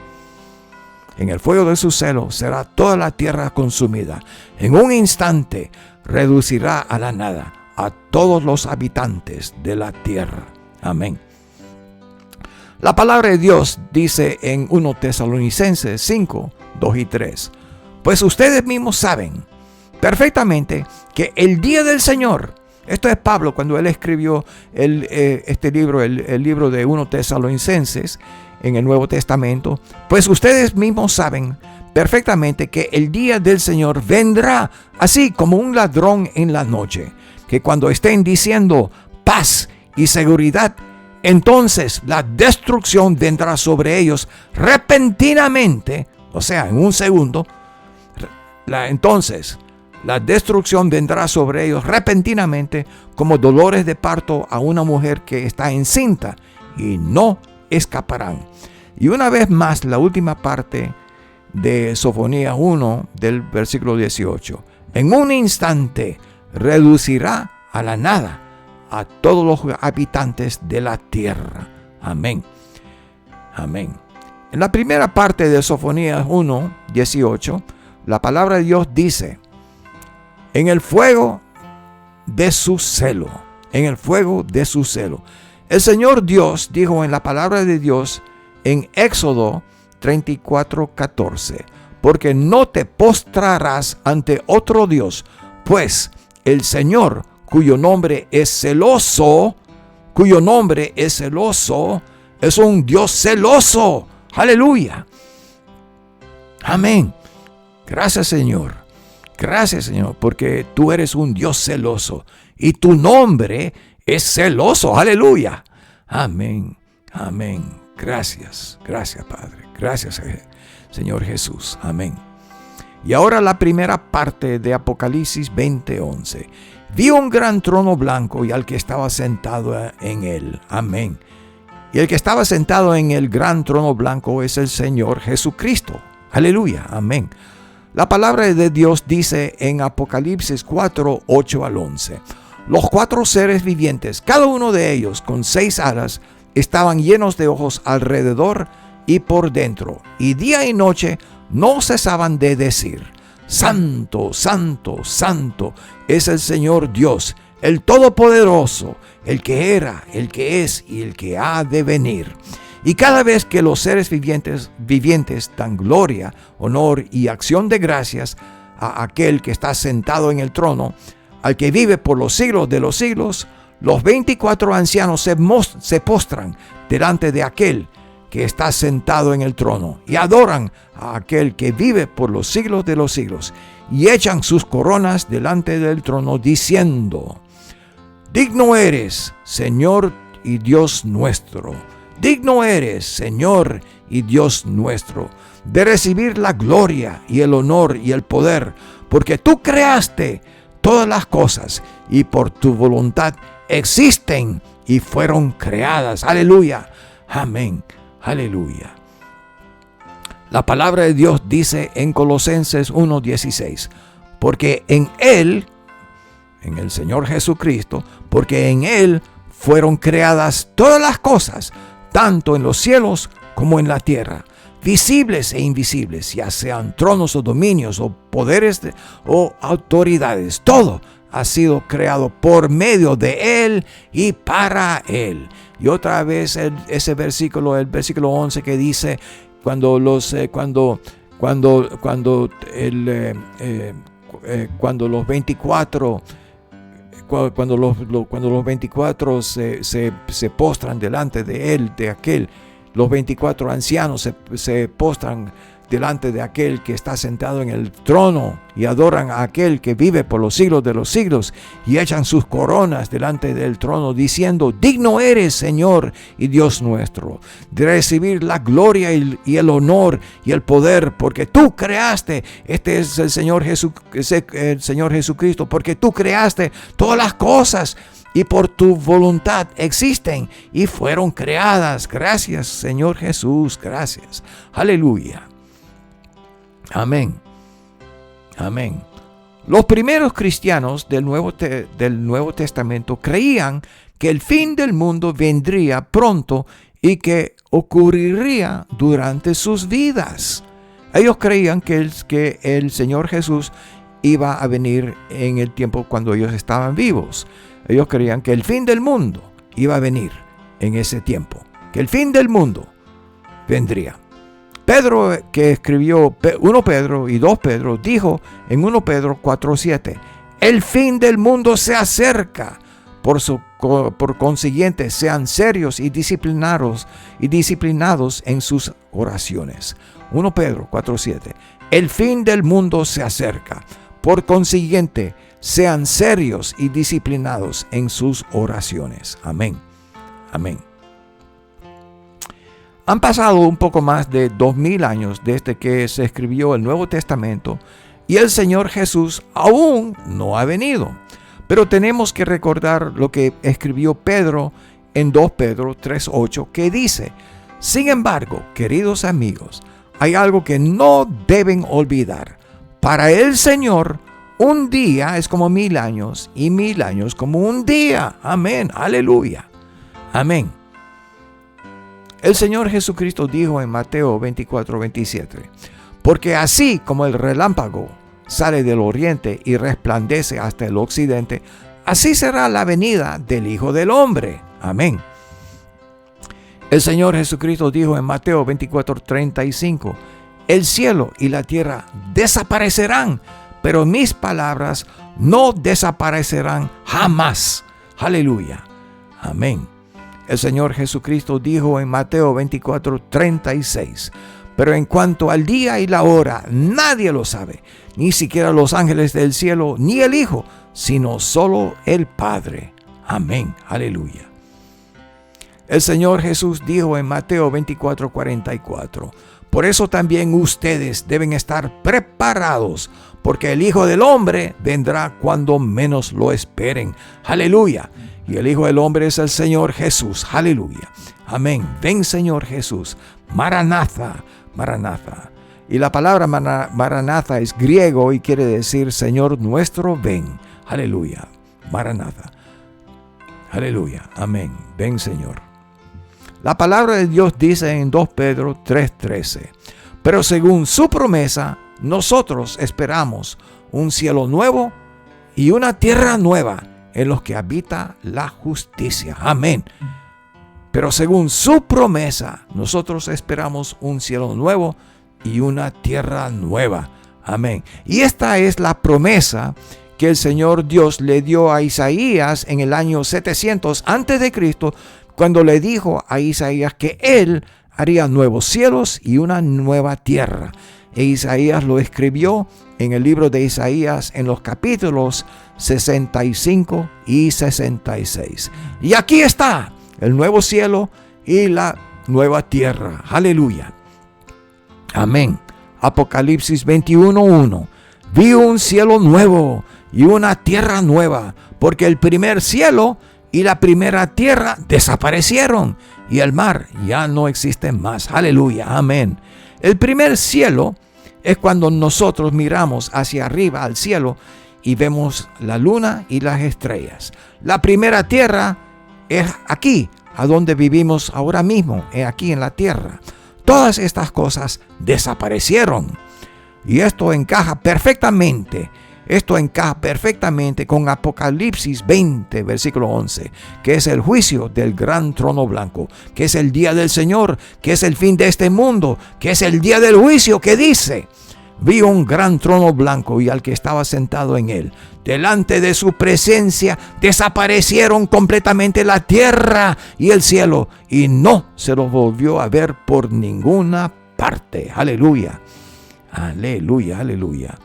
En el fuego de su celo será toda la tierra consumida. En un instante reducirá a la nada a todos los habitantes de la tierra. Amén. La palabra de Dios dice en 1 Tesalonicenses 5, 2 y 3. Pues ustedes mismos saben perfectamente que el día del Señor, esto es Pablo cuando él escribió este libro, el libro de 1 Tesalonicenses en el Nuevo Testamento, pues ustedes mismos saben perfectamente que el día del Señor vendrá así como un ladrón en la noche, que cuando estén diciendo paz y seguridad, entonces la destrucción vendrá sobre ellos repentinamente, o sea, en un segundo. Entonces la destrucción vendrá sobre ellos repentinamente como dolores de parto a una mujer que está encinta, y no escaparán. Y una vez más, la última parte de Sofonías 1 del versículo 18. En un instante reducirá a la nada a todos los habitantes de la tierra. Amén. Amén. En la primera parte de Sofonías 1, 18, la palabra de Dios dice: en el fuego de su celo, en el fuego de su celo. El Señor Dios dijo en la palabra de Dios en Éxodo 34:14, porque no te postrarás ante otro Dios, pues el Señor, cuyo nombre es celoso, es un Dios celoso. Aleluya. Amén. Gracias, Señor. Gracias, Señor, porque tú eres un Dios celoso y tu nombre es celoso. Aleluya. Amén. Amén. Gracias. Gracias, Padre. Gracias, Señor Jesús. Amén. Y ahora la primera parte de Apocalipsis 20:11. Vi un gran trono blanco y al que estaba sentado en él. Amén. Y el que estaba sentado en el gran trono blanco es el Señor Jesucristo. Aleluya. Amén. La palabra de Dios dice en Apocalipsis 4, 8 al 11. Los 4 seres vivientes, cada uno de ellos con 6 alas, estaban llenos de ojos alrededor y por dentro, y día y noche no cesaban de decir: Santo, Santo, Santo es el Señor Dios, el Todopoderoso, el que era, el que es y el que ha de venir. Y cada vez que los seres vivientes dan gloria, honor y acción de gracias a aquel que está sentado en el trono, al que vive por los siglos de los siglos, los 24 ancianos se postran delante de aquel que está sentado en el trono y adoran a aquel que vive por los siglos de los siglos, y echan sus coronas delante del trono diciendo: Digno eres, Señor y Dios nuestro. Digno eres, Señor y Dios nuestro, de recibir la gloria y el honor y el poder, porque tú creaste todas las cosas y por tu voluntad existen y fueron creadas. Aleluya. Amén. Aleluya. La palabra de Dios dice en Colosenses 1:16, porque en Él, en el Señor Jesucristo, porque en Él fueron creadas todas las cosas, tanto en los cielos como en la tierra, visibles e invisibles, ya sean tronos o dominios o poderes o autoridades. Todo ha sido creado por medio de Él y para Él. Y otra vez ese versículo, el versículo 11 que dice, cuando los 24 se postran delante de él, de aquel, los 24 ancianos se postran delante de aquel que está sentado en el trono y adoran a aquel que vive por los siglos de los siglos, y echan sus coronas delante del trono diciendo: Digno eres, Señor y Dios nuestro, de recibir la gloria y el honor y el poder, porque tú creaste. Este es el Señor Jesucristo, porque tú creaste todas las cosas y por tu voluntad existen y fueron creadas. Gracias, Señor Jesús, gracias. Aleluya. Amén. Amén. Los primeros cristianos del Nuevo Testamento creían que el fin del mundo vendría pronto y que ocurriría durante sus vidas. Ellos creían que el Señor Jesús iba a venir en el tiempo cuando ellos estaban vivos. Ellos creían que el fin del mundo iba a venir en ese tiempo, que el fin del mundo vendría. Pedro, que escribió 1 Pedro y 2 Pedro, dijo en 1 Pedro 4:7, el fin del mundo se acerca. Por consiguiente, sean serios y disciplinados en sus oraciones. 1 Pedro 4:7. El fin del mundo se acerca. Por consiguiente, sean serios y disciplinados en sus oraciones. Amén. Amén. Han pasado un poco más de 2000 años desde que se escribió el Nuevo Testamento y el Señor Jesús aún no ha venido. Pero tenemos que recordar lo que escribió Pedro en 2 Pedro 3:8, que dice: sin embargo, queridos amigos, hay algo que no deben olvidar. Para el Señor, un día es como 1000 años y 1000 años como un día. Amén. Aleluya. Amén. El Señor Jesucristo dijo en Mateo 24:27, porque así como el relámpago sale del oriente y resplandece hasta el occidente, así será la venida del Hijo del Hombre. Amén. El Señor Jesucristo dijo en Mateo 24:35, el cielo y la tierra desaparecerán, pero mis palabras no desaparecerán jamás. Aleluya. Amén. El Señor Jesucristo dijo en Mateo 24:36, pero en cuanto al día y la hora, nadie lo sabe, ni siquiera los ángeles del cielo, ni el Hijo, sino solo el Padre. Amén. Aleluya. El Señor Jesús dijo en Mateo 24:44, por eso también ustedes deben estar preparados, porque el Hijo del Hombre vendrá cuando menos lo esperen. Aleluya. Y el Hijo del Hombre es el Señor Jesús. Aleluya. Amén. Ven, Señor Jesús. Maranatha. Maranatha. Y la palabra Maranatha es griego y quiere decir Señor nuestro, ven. Aleluya. Maranatha. Aleluya. Amén. Ven, Señor. La palabra de Dios dice en 2 Pedro 3:13, pero según su promesa, nosotros esperamos un cielo nuevo y una tierra nueva en los que habita la justicia. Amén. Pero según su promesa, nosotros esperamos un cielo nuevo y una tierra nueva. Amén. Y esta es la promesa que el Señor Dios le dio a Isaías en el año 700 a.C., cuando le dijo a Isaías que Él haría nuevos cielos y una nueva tierra. E Isaías lo escribió en el libro de Isaías en los capítulos 65 y 66. Y aquí está el nuevo cielo y la nueva tierra. Aleluya. Amén. Apocalipsis 21:1. Vi un cielo nuevo y una tierra nueva, porque el primer cielo y la primera tierra desaparecieron y el mar ya no existe más. Aleluya. Amén. El primer cielo es cuando nosotros miramos hacia arriba al cielo y vemos la luna y las estrellas. La primera tierra es aquí, a donde vivimos ahora mismo, aquí en la tierra. Todas estas cosas desaparecieron. Y esto encaja perfectamente con Apocalipsis 20, versículo 11, que es el juicio del gran trono blanco, que es el día del Señor, que es el fin de este mundo, que es el día del juicio, que dice: vi un gran trono blanco y al que estaba sentado en él. Delante de su presencia desaparecieron completamente la tierra y el cielo, y no se los volvió a ver por ninguna parte. Aleluya. Aleluya, aleluya.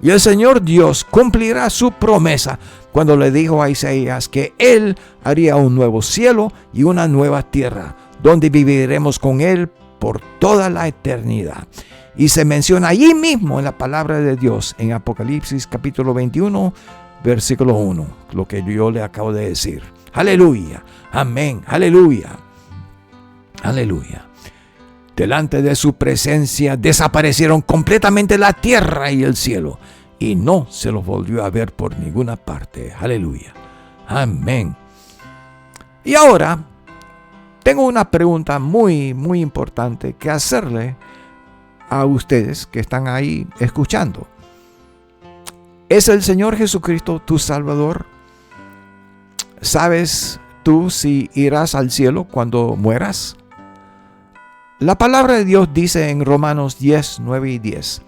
Y el Señor Dios cumplirá su promesa cuando le dijo a Isaías que Él haría un nuevo cielo y una nueva tierra, donde viviremos con Él por toda la eternidad. Y se menciona allí mismo en la palabra de Dios, en Apocalipsis capítulo 21, versículo 1, lo que yo le acabo de decir. Aleluya, amén, aleluya, aleluya. Delante de su presencia desaparecieron completamente la tierra y el cielo, y no se los volvió a ver por ninguna parte. Aleluya. Amén. Y ahora tengo una pregunta muy, muy importante que hacerle a ustedes que están ahí escuchando. ¿Es el Señor Jesucristo tu Salvador? ¿Sabes tú si irás al cielo cuando mueras? La palabra de Dios dice en Romanos 10, 9 y 10.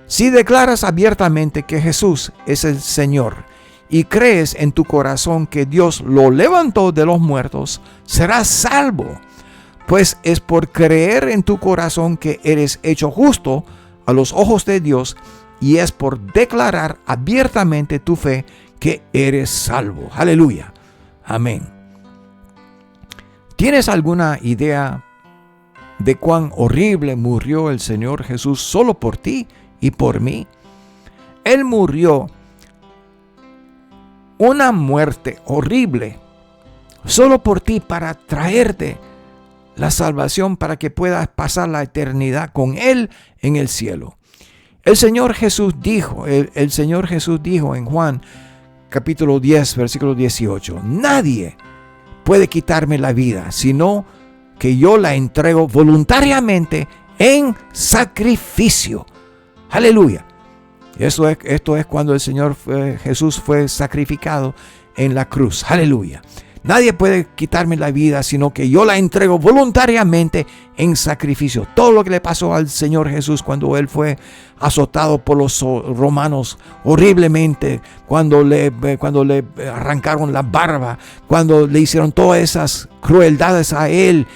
Si declaras abiertamente que Jesús es el Señor y crees en tu corazón que Dios lo levantó de los muertos, serás salvo. Pues es por creer en tu corazón que eres hecho justo a los ojos de Dios, y es por declarar abiertamente tu fe que eres salvo. Aleluya. Amén. ¿Tienes alguna idea de cuán horrible murió el Señor Jesús solo por ti y por mí? Él murió una muerte horrible solo por ti, para traerte la salvación, para que puedas pasar la eternidad con Él en el cielo. El Señor Jesús dijo en Juan capítulo 10, versículo 18, nadie puede quitarme la vida, sino que yo la entrego voluntariamente en sacrificio. Aleluya. Esto es cuando el Señor Jesús fue sacrificado en la cruz. Aleluya. Nadie puede quitarme la vida, sino que yo la entrego voluntariamente en sacrificio. Todo lo que le pasó al Señor Jesús cuando Él fue azotado por los romanos horriblemente, cuando le arrancaron la barba, cuando le hicieron todas esas crueldades a Él,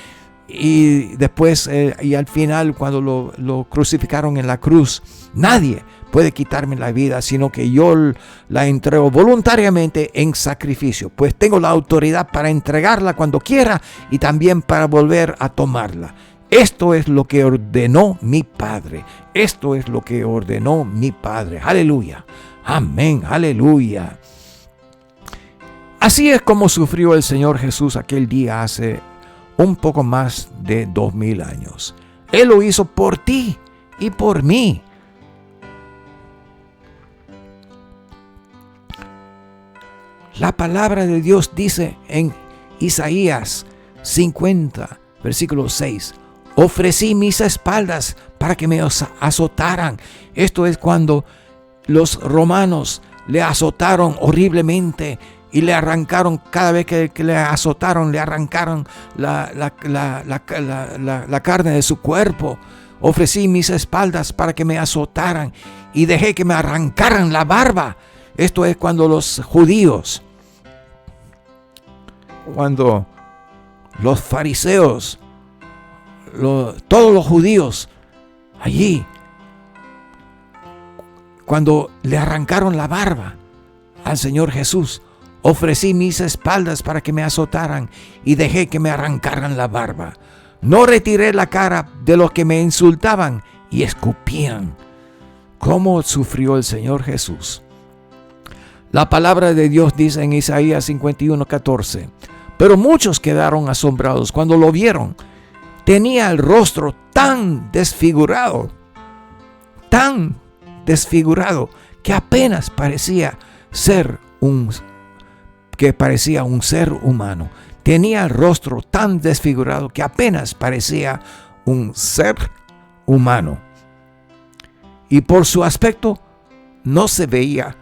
y después y al final cuando lo crucificaron en la cruz, nadie puede quitarme la vida, sino que yo la entrego voluntariamente en sacrificio, pues tengo la autoridad para entregarla cuando quiera y también para volver a tomarla. Esto es lo que ordenó mi Padre. Esto es lo que ordenó mi Padre. Aleluya. Amén. Aleluya. Así es como sufrió el Señor Jesús aquel día hace un poco más de 2000 años. Él lo hizo por ti y por mí. La palabra de Dios dice en Isaías 50, versículo 6, ofrecí mis espaldas para que me azotaran. Esto es cuando los romanos le azotaron horriblemente y le arrancaron, cada vez que le azotaron, le arrancaron la carne de su cuerpo. Ofrecí mis espaldas para que me azotaran y dejé que me arrancaran la barba. Esto es cuando los judíos, cuando los fariseos, todos los judíos allí, cuando le arrancaron la barba al Señor Jesús, ofrecí mis espaldas para que me azotaran y dejé que me arrancaran la barba. No retiré la cara de los que me insultaban y escupían. ¿Cómo sufrió el Señor Jesús? La palabra de Dios dice en Isaías 51:14, pero muchos quedaron asombrados cuando lo vieron. Tenía el rostro tan desfigurado, que apenas parecía un ser humano. Tenía el rostro tan desfigurado que apenas parecía un ser humano. Y por su aspecto no se veía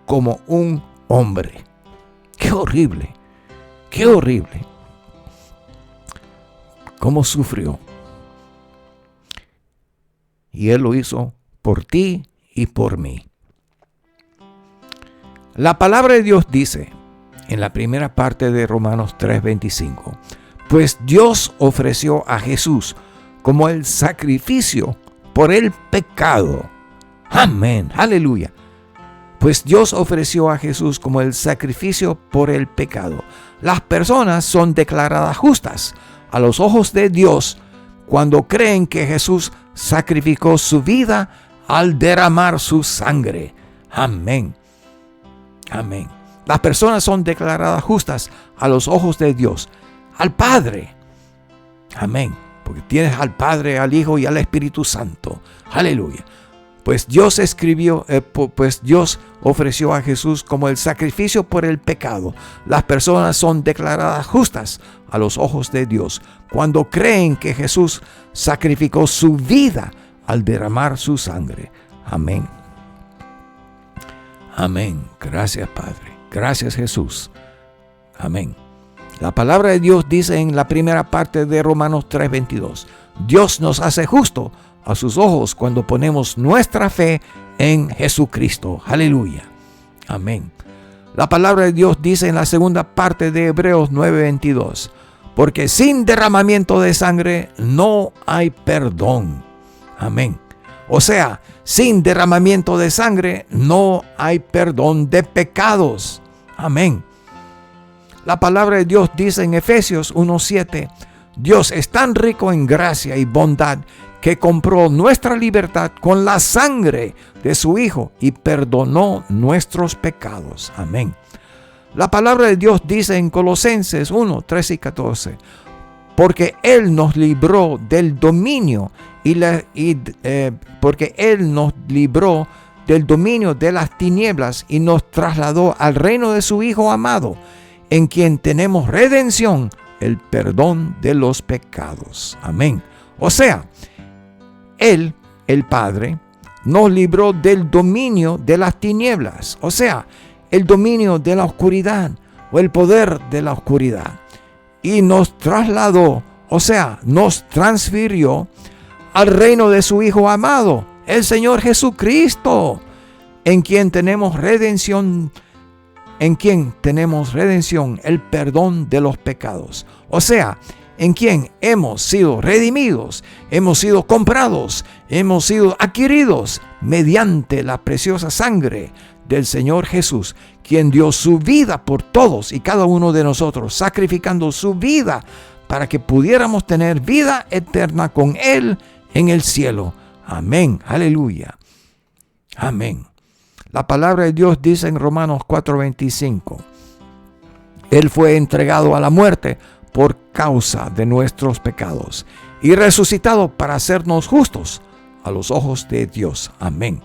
como un hombre. ¡Qué horrible! ¡Qué horrible! ¿Cómo sufrió? Y Él lo hizo por ti y por mí. La palabra de Dios dice en la primera parte de Romanos 3:25, pues Dios ofreció a Jesús como el sacrificio por el pecado. Amén, aleluya. Pues Dios ofreció a Jesús como el sacrificio por el pecado. Las personas son declaradas justas a los ojos de Dios cuando creen que Jesús sacrificó su vida al derramar su sangre. Amén. Amén. Las personas son declaradas justas a los ojos de Dios, al Padre. Amén. Porque tienes al Padre, al Hijo y al Espíritu Santo. Aleluya. Pues Dios ofreció a Jesús como el sacrificio por el pecado. Las personas son declaradas justas a los ojos de Dios cuando creen que Jesús sacrificó su vida al derramar su sangre. Amén. Amén. Gracias, Padre. Gracias, Jesús. Amén. La palabra de Dios dice en la primera parte de Romanos 3:22, Dios nos hace justo a sus ojos cuando ponemos nuestra fe en Jesucristo. Aleluya. Amén. La palabra de Dios dice en la segunda parte de Hebreos 9:22, porque sin derramamiento de sangre no hay perdón. Amén. O sea, sin derramamiento de sangre no hay perdón de pecados. Amén. La palabra de Dios dice en Efesios 1:7, Dios es tan rico en gracia y bondad que compró nuestra libertad con la sangre de su Hijo y perdonó nuestros pecados. Amén. La palabra de Dios dice en Colosenses 1:13 y 14, porque Él nos libró del dominio porque Él nos libró del dominio de las tinieblas y nos trasladó al reino de su Hijo amado, en quien tenemos redención, el perdón de los pecados. Amén. O sea, Él, el Padre, nos libró del dominio de las tinieblas, o sea, el dominio de la oscuridad o el poder de la oscuridad, y nos trasladó, o sea, nos transfirió al reino de su Hijo amado, el Señor Jesucristo, en quien tenemos redención, el perdón de los pecados. O sea, en quien hemos sido redimidos, hemos sido comprados, hemos sido adquiridos mediante la preciosa sangre del Señor Jesús, quien dio su vida por todos y cada uno de nosotros, sacrificando su vida para que pudiéramos tener vida eterna con Él en el cielo. Amén. Aleluya. Amén. La palabra de Dios dice en Romanos 4:25, Él fue entregado a la muerte por causa de nuestros pecados y resucitado para hacernos justos a los ojos de Dios. Amén.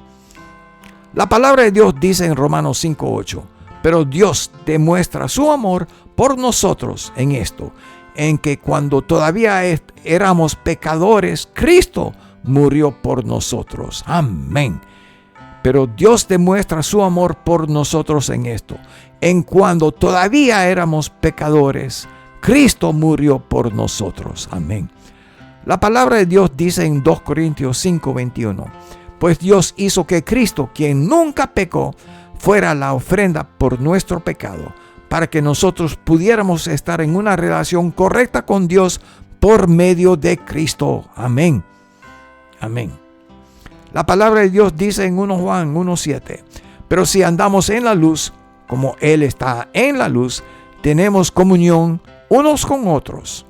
La palabra de Dios dice en Romanos 5:8, pero Dios demuestra su amor por nosotros en esto, en que cuando todavía éramos pecadores, Cristo murió por nosotros. Amén. Pero Dios demuestra su amor por nosotros en esto, en cuando todavía éramos pecadores, Cristo murió por nosotros. Amén. La palabra de Dios dice en 2 Corintios 5:21, pues Dios hizo que Cristo, quien nunca pecó, fuera la ofrenda por nuestro pecado, para que nosotros pudiéramos estar en una relación correcta con Dios por medio de Cristo. Amén. Amén. La palabra de Dios dice en 1 Juan 1:7, pero si andamos en la luz, como Él está en la luz, tenemos comunión unos con otros.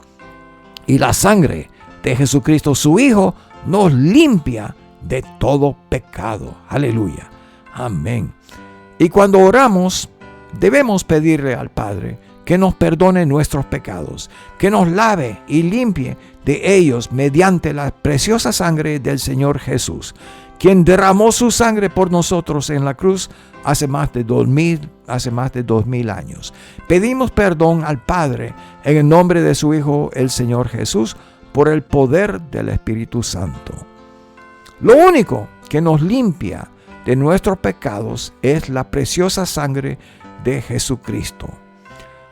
Y la sangre de Jesucristo, su Hijo, nos limpia de todo pecado. Aleluya. Amén. Y cuando oramos, debemos pedirle al Padre que nos perdone nuestros pecados, que nos lave y limpie de ellos mediante la preciosa sangre del Señor Jesús, quien derramó su sangre por nosotros en la cruz hace más de 2000 años. Pedimos perdón al Padre en el nombre de su Hijo, el Señor Jesús, por el poder del Espíritu Santo. Lo único que nos limpia de nuestros pecados es la preciosa sangre de Jesucristo.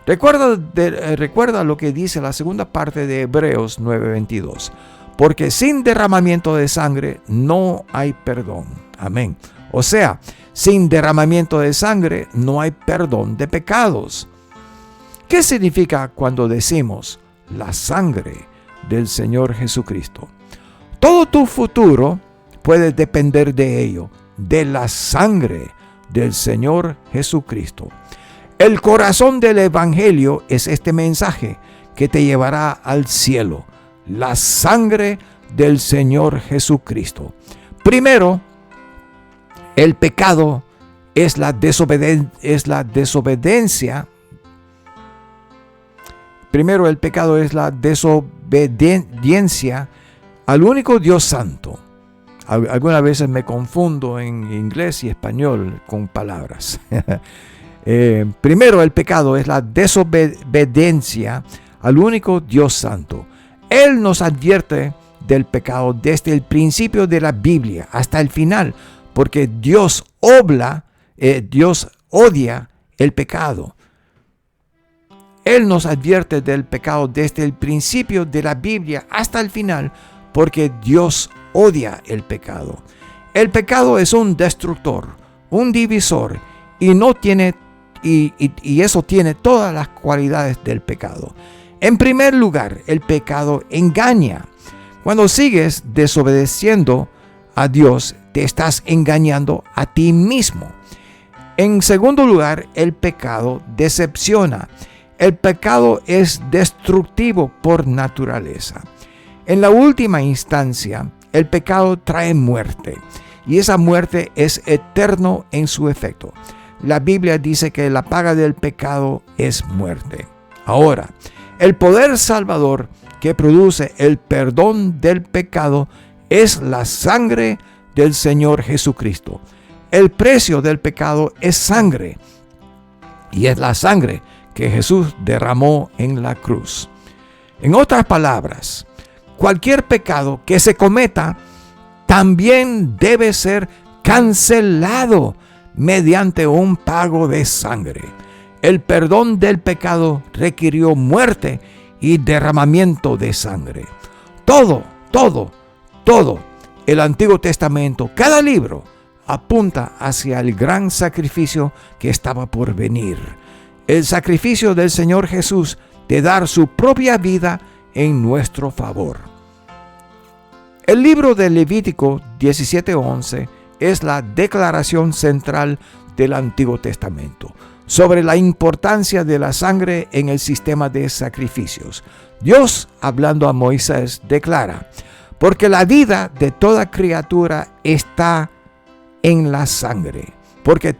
Recuerda lo que dice la segunda parte de Hebreos 9:22. Porque sin derramamiento de sangre no hay perdón. Amén. O sea, sin derramamiento de sangre no hay perdón de pecados. ¿Qué significa cuando decimos la sangre del Señor Jesucristo? Todo tu futuro puede depender de ello, de la sangre del Señor Jesucristo. El corazón del Evangelio es este mensaje que te llevará al cielo. La sangre del Señor Jesucristo. Primero, el pecado es la desobediencia. Primero, el pecado es la desobediencia al único Dios santo. Algunas veces me confundo en inglés y español con palabras. Primero, el pecado es la desobediencia al único Dios santo. Él nos advierte del pecado desde el principio de la Biblia hasta el final, porque Dios odia el pecado. Él nos advierte del pecado desde el principio de la Biblia hasta el final, porque Dios odia el pecado. El pecado es un destructor, un divisor, y eso tiene todas las cualidades del pecado. En primer lugar, el pecado engaña. Cuando sigues desobedeciendo a Dios, te estás engañando a ti mismo. En segundo lugar, el pecado decepciona. El pecado es destructivo por naturaleza. En la última instancia, el pecado trae muerte, y esa muerte es eterno en su efecto. La Biblia dice que la paga del pecado es muerte. Ahora, el poder salvador que produce el perdón del pecado es la sangre del Señor Jesucristo. El precio del pecado es sangre, y es la sangre que Jesús derramó en la cruz. En otras palabras, cualquier pecado que se cometa también debe ser cancelado mediante un pago de sangre. El perdón del pecado requirió muerte y derramamiento de sangre. Todo el Antiguo Testamento, cada libro, apunta hacia el gran sacrificio que estaba por venir. El sacrificio del Señor Jesús de dar su propia vida en nuestro favor. El libro de Levítico 17:11 es la declaración central del Antiguo Testamento sobre la importancia de la sangre en el sistema de sacrificios. Dios, hablando a Moisés, declara: porque la vida de toda criatura está en la sangre. Porque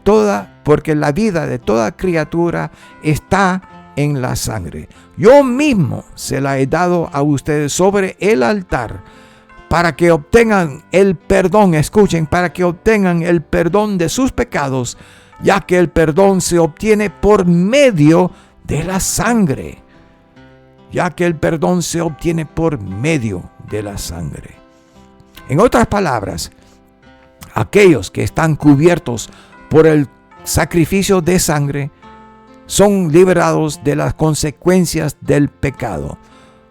la vida de toda criatura está en la sangre. Yo mismo se la he dado a ustedes sobre el altar para que obtengan el perdón. Escuchen, para que obtengan el perdón de sus pecados, ya que el perdón se obtiene por medio de la sangre. En otras palabras, aquellos que están cubiertos por el sacrificio de sangre son liberados de las consecuencias del pecado.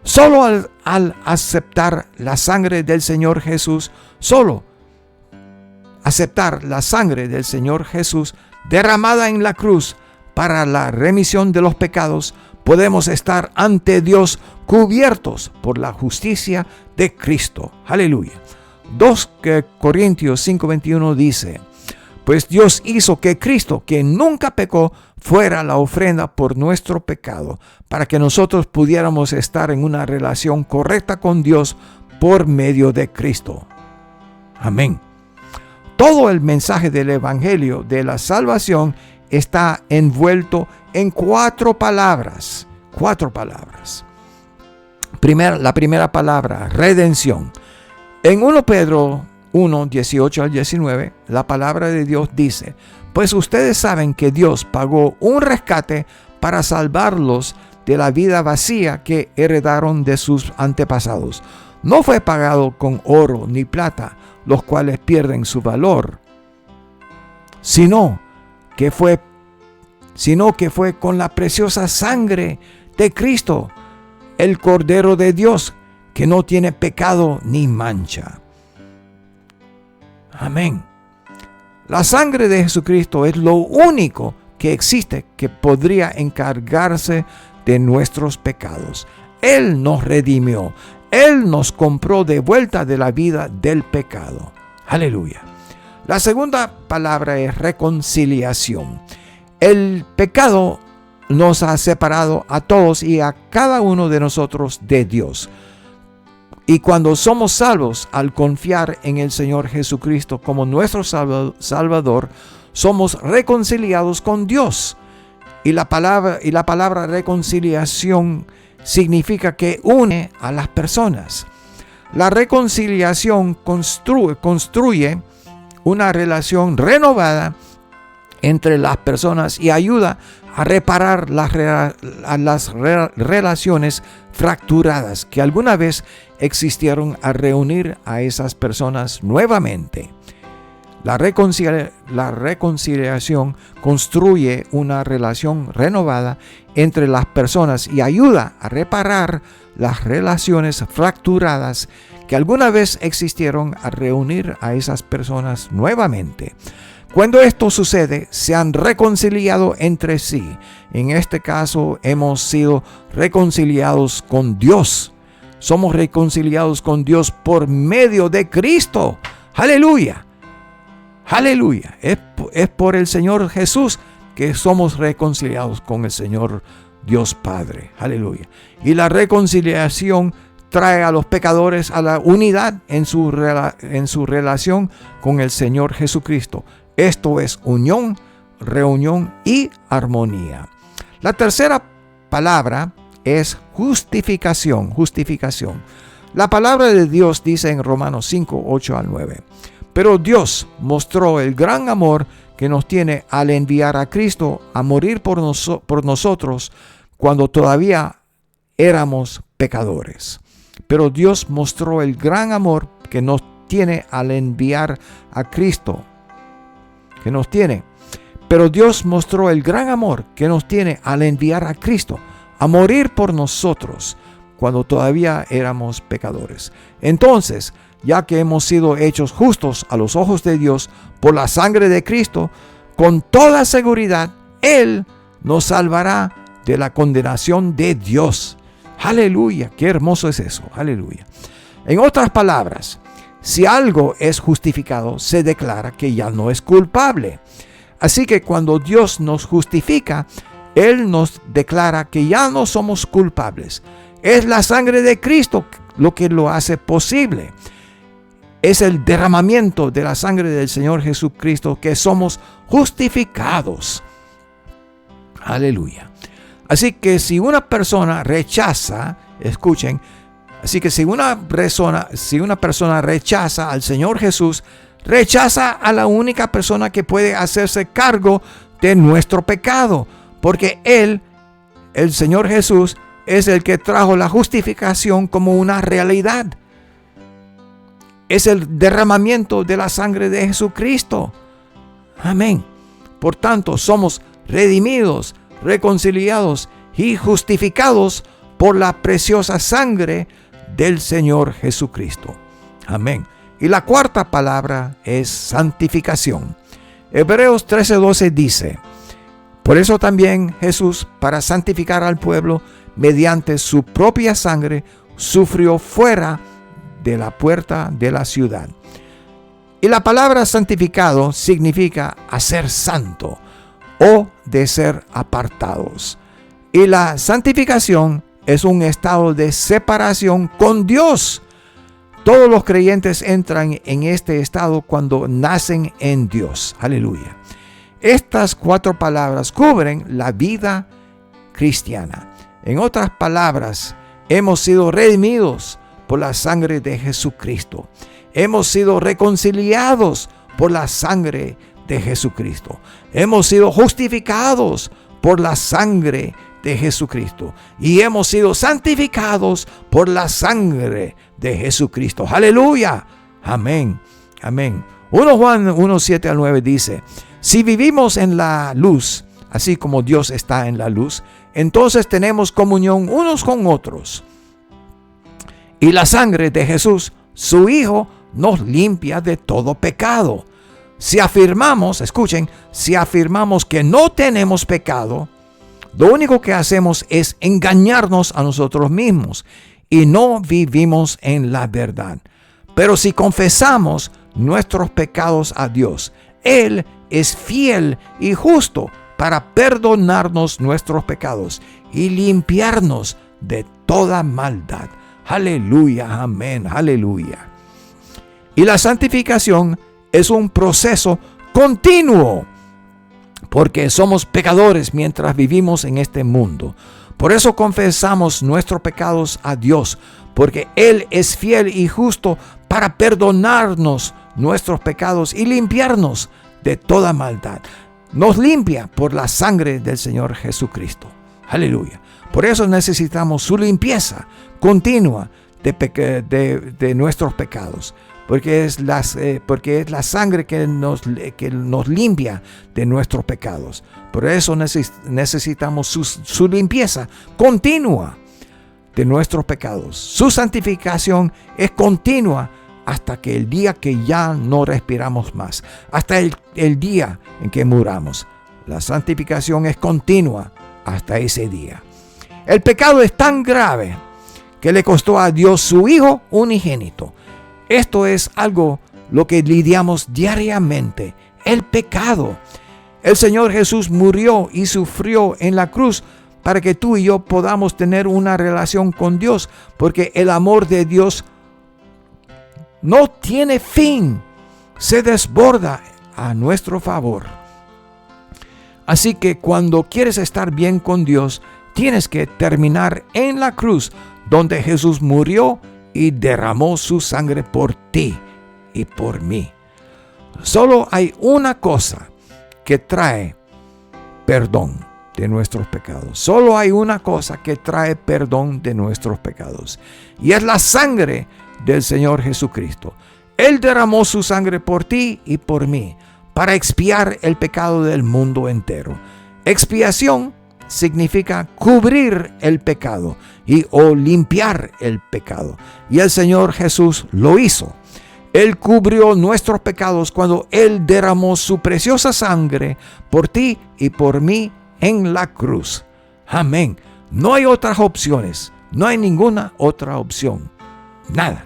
Solo al aceptar la sangre del Señor Jesús, aceptar la sangre del Señor Jesús derramada en la cruz para la remisión de los pecados, podemos estar ante Dios cubiertos por la justicia de Cristo. Aleluya. 2 Corintios 5:21 dice: pues Dios hizo que Cristo, que nunca pecó, fuera la ofrenda por nuestro pecado, para que nosotros pudiéramos estar en una relación correcta con Dios por medio de Cristo. Amén. Todo el mensaje del Evangelio de la salvación está envuelto en cuatro palabras. La primera palabra, redención. En 1 Pedro 1, 18 al 19, la palabra de Dios dice: pues ustedes saben que Dios pagó un rescate para salvarlos de la vida vacía que heredaron de sus antepasados. No fue pagado con oro ni plata, los cuales pierden su valor, sino que fue con la preciosa sangre de Cristo, el Cordero de Dios, que no tiene pecado ni mancha. Amén. La sangre de Jesucristo es lo único que existe que podría encargarse de nuestros pecados. Él nos redimió. Él nos compró de vuelta de la vida del pecado. Aleluya. La segunda palabra es reconciliación. El pecado nos ha separado a todos y a cada uno de nosotros de Dios. Y cuando somos salvos al confiar en el Señor Jesucristo como nuestro Salvador, somos reconciliados con Dios. Y la palabra reconciliación significa que une a las personas. La reconciliación construye una relación renovada entre las personas y ayuda a reparar las relaciones fracturadas que alguna vez existieron, a reunir a esas personas nuevamente. La reconciliación construye una relación renovada entre las personas y ayuda a reparar las relaciones fracturadas que alguna vez existieron, a reunir a esas personas nuevamente. Cuando esto sucede, se han reconciliado entre sí. En este caso, hemos sido reconciliados con Dios. Somos reconciliados con Dios por medio de Cristo. ¡Aleluya! ¡Aleluya! Es por el Señor Jesús que somos reconciliados con el Señor Dios Padre. ¡Aleluya! Y la reconciliación trae a los pecadores a la unidad en su relación con el Señor Jesucristo. Esto es unión, reunión y armonía. La tercera palabra es justificación. Justificación. La palabra de Dios dice en Romanos 5, 8 al 9. Pero Dios mostró el gran amor que nos tiene al enviar a Cristo a morir por nosotros cuando todavía éramos pecadores. Pero Dios mostró el gran amor que nos tiene al enviar a Cristo. Pero Dios mostró el gran amor que nos tiene al enviar a Cristo a morir por nosotros cuando todavía éramos pecadores. Entonces, ya que hemos sido hechos justos a los ojos de Dios por la sangre de Cristo, con toda seguridad, Él nos salvará de la condenación de Dios. Aleluya, qué hermoso es eso, aleluya. En otras palabras, si algo es justificado, se declara que ya no es culpable. Así que cuando Dios nos justifica, Él nos declara que ya no somos culpables. Es la sangre de Cristo lo que lo hace posible. Es el derramamiento de la sangre del Señor Jesucristo que somos justificados. Aleluya. Así que si una persona rechaza, escuchen, así que si una persona rechaza al Señor Jesús, rechaza a la única persona que puede hacerse cargo de nuestro pecado, porque Él, el Señor Jesús, es el que trajo la justificación como una realidad. Es el derramamiento de la sangre de Jesucristo. Amén. Por tanto, somos redimidos, reconciliados y justificados por la preciosa sangre del Señor Jesucristo. Amén. Y la cuarta palabra es santificación. Hebreos 13:12 dice: por eso también Jesús, para santificar al pueblo mediante su propia sangre, sufrió fuera de la puerta de la ciudad. Y la palabra santificado significa hacer santo o de ser apartados. Y la santificación es un estado de separación con Dios. Todos los creyentes entran en este estado cuando nacen en Dios. Aleluya. Estas cuatro palabras cubren la vida cristiana. En otras palabras, hemos sido redimidos por la sangre de Jesucristo. Hemos sido reconciliados por la sangre de Jesucristo. Hemos sido justificados por la sangre de Jesucristo. Y hemos sido santificados por la sangre de Jesucristo. ¡Aleluya! Amén. Amén. 1 Juan 1:7 al 9 dice: si vivimos en la luz, así como Dios está en la luz, entonces tenemos comunión unos con otros. Y la sangre de Jesús, su Hijo, nos limpia de todo pecado. Si afirmamos, escuchen, si afirmamos que no tenemos pecado, lo único que hacemos es engañarnos a nosotros mismos y no vivimos en la verdad. Pero si confesamos nuestros pecados a Dios, Él es fiel y justo para perdonarnos nuestros pecados y limpiarnos de toda maldad. Aleluya, amén, aleluya. Y la santificación es un proceso continuo, porque somos pecadores mientras vivimos en este mundo. Por eso confesamos nuestros pecados a Dios, porque Él es fiel y justo para perdonarnos nuestros pecados y limpiarnos de toda maldad. Nos limpia por la sangre del Señor Jesucristo. Aleluya. Por eso necesitamos su limpieza continua de nuestros pecados. porque es la sangre que nos limpia de nuestros pecados. Por eso necesitamos su limpieza continua de nuestros pecados. Su santificación es continua hasta que el día que ya no respiramos más, hasta el día en que muramos. La santificación es continua hasta ese día. El pecado es tan grave que le costó a Dios su Hijo unigénito. Esto es algo lo que lidiamos diariamente, el pecado. El Señor Jesús murió y sufrió en la cruz para que tú y yo podamos tener una relación con Dios, porque el amor de Dios no tiene fin, se desborda a nuestro favor. Así que cuando quieres estar bien con Dios, tienes que terminar en la cruz, donde Jesús murió y derramó su sangre por ti y por mí. Solo hay una cosa que trae perdón de nuestros pecados. Solo hay una cosa que trae perdón de nuestros pecados. Y es la sangre del Señor Jesucristo. Él derramó su sangre por ti y por mí, para expiar el pecado del mundo entero. Expiación significa cubrir el pecado o limpiar el pecado. Y el Señor Jesús lo hizo. Él cubrió nuestros pecados cuando Él derramó su preciosa sangre por ti y por mí en la cruz. Amén. No hay otras opciones. No hay ninguna otra opción. Nada.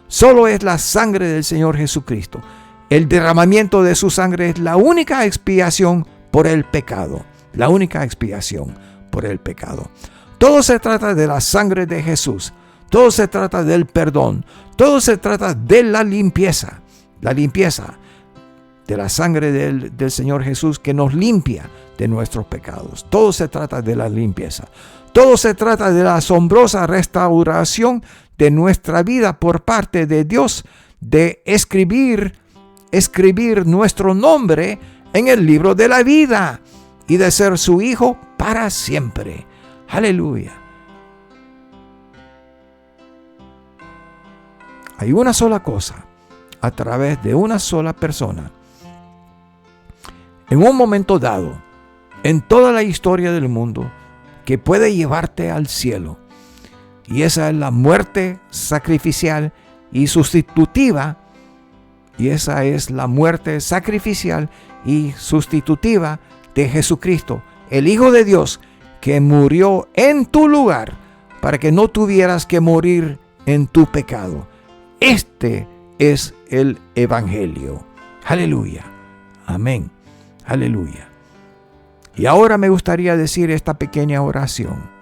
Solo es la sangre del Señor Jesucristo. El derramamiento de su sangre es la única expiación por el pecado. La única expiación por el pecado. Todo se trata de la sangre de Jesús. Todo se trata del perdón. Todo se trata de la limpieza. La limpieza de la sangre del Señor Jesús que nos limpia de nuestros pecados. Todo se trata de la limpieza. Todo se trata de la asombrosa restauración de nuestra vida por parte de Dios, de escribir nuestro nombre en el libro de la vida y de ser su hijo para siempre. Aleluya. Hay una sola cosa a través de una sola persona en un momento dado en toda la historia del mundo que puede llevarte al cielo, y esa es la muerte sacrificial y sustitutiva. Y esa es la muerte sacrificial y sustitutiva de Jesucristo, el Hijo de Dios, que murió en tu lugar para que no tuvieras que morir en tu pecado. Este es el Evangelio. Aleluya. Amén. Aleluya. Y ahora me gustaría decir esta pequeña oración.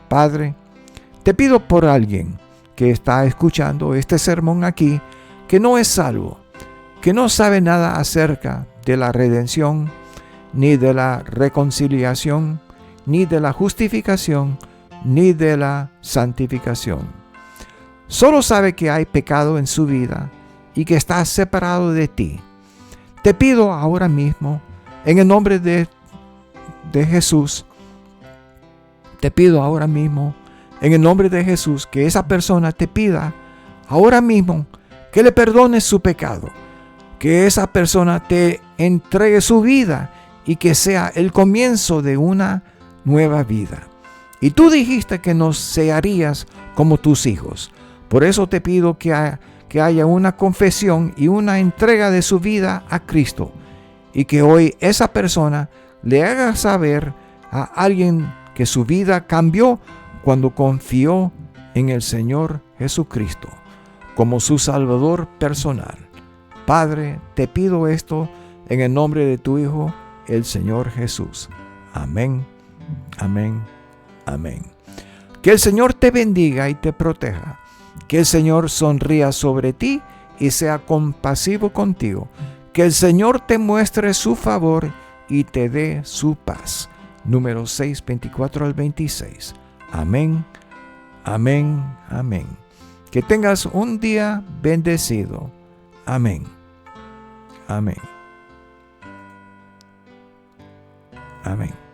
Padre, te pido por alguien que está escuchando este sermón aquí, que no es salvo, que no sabe nada acerca de la redención, ni de la reconciliación, ni de la justificación, ni de la santificación. Solo sabe que hay pecado en su vida y que está separado de ti. Te pido ahora mismo, en el nombre de Jesús, te pido ahora mismo, en el nombre de Jesús, que esa persona te pida ahora mismo que le perdones su pecado, que esa persona te entregue su vida y que sea el comienzo de una nueva vida. Y tú dijiste que nos searías como tus hijos. Por eso te pido que haya una confesión y una entrega de su vida a Cristo, y que hoy esa persona le haga saber a alguien que su vida cambió cuando confió en el Señor Jesucristo como su Salvador personal. Padre, te pido esto en el nombre de tu Hijo, el Señor Jesús. Amén, amén, amén. Que el Señor te bendiga y te proteja. Que el Señor sonría sobre ti y sea compasivo contigo. Que el Señor te muestre su favor y te dé su paz. Números 6, 24 al 26. Amén, amén, amén. Que tengas un día bendecido. Amén, amén, amén.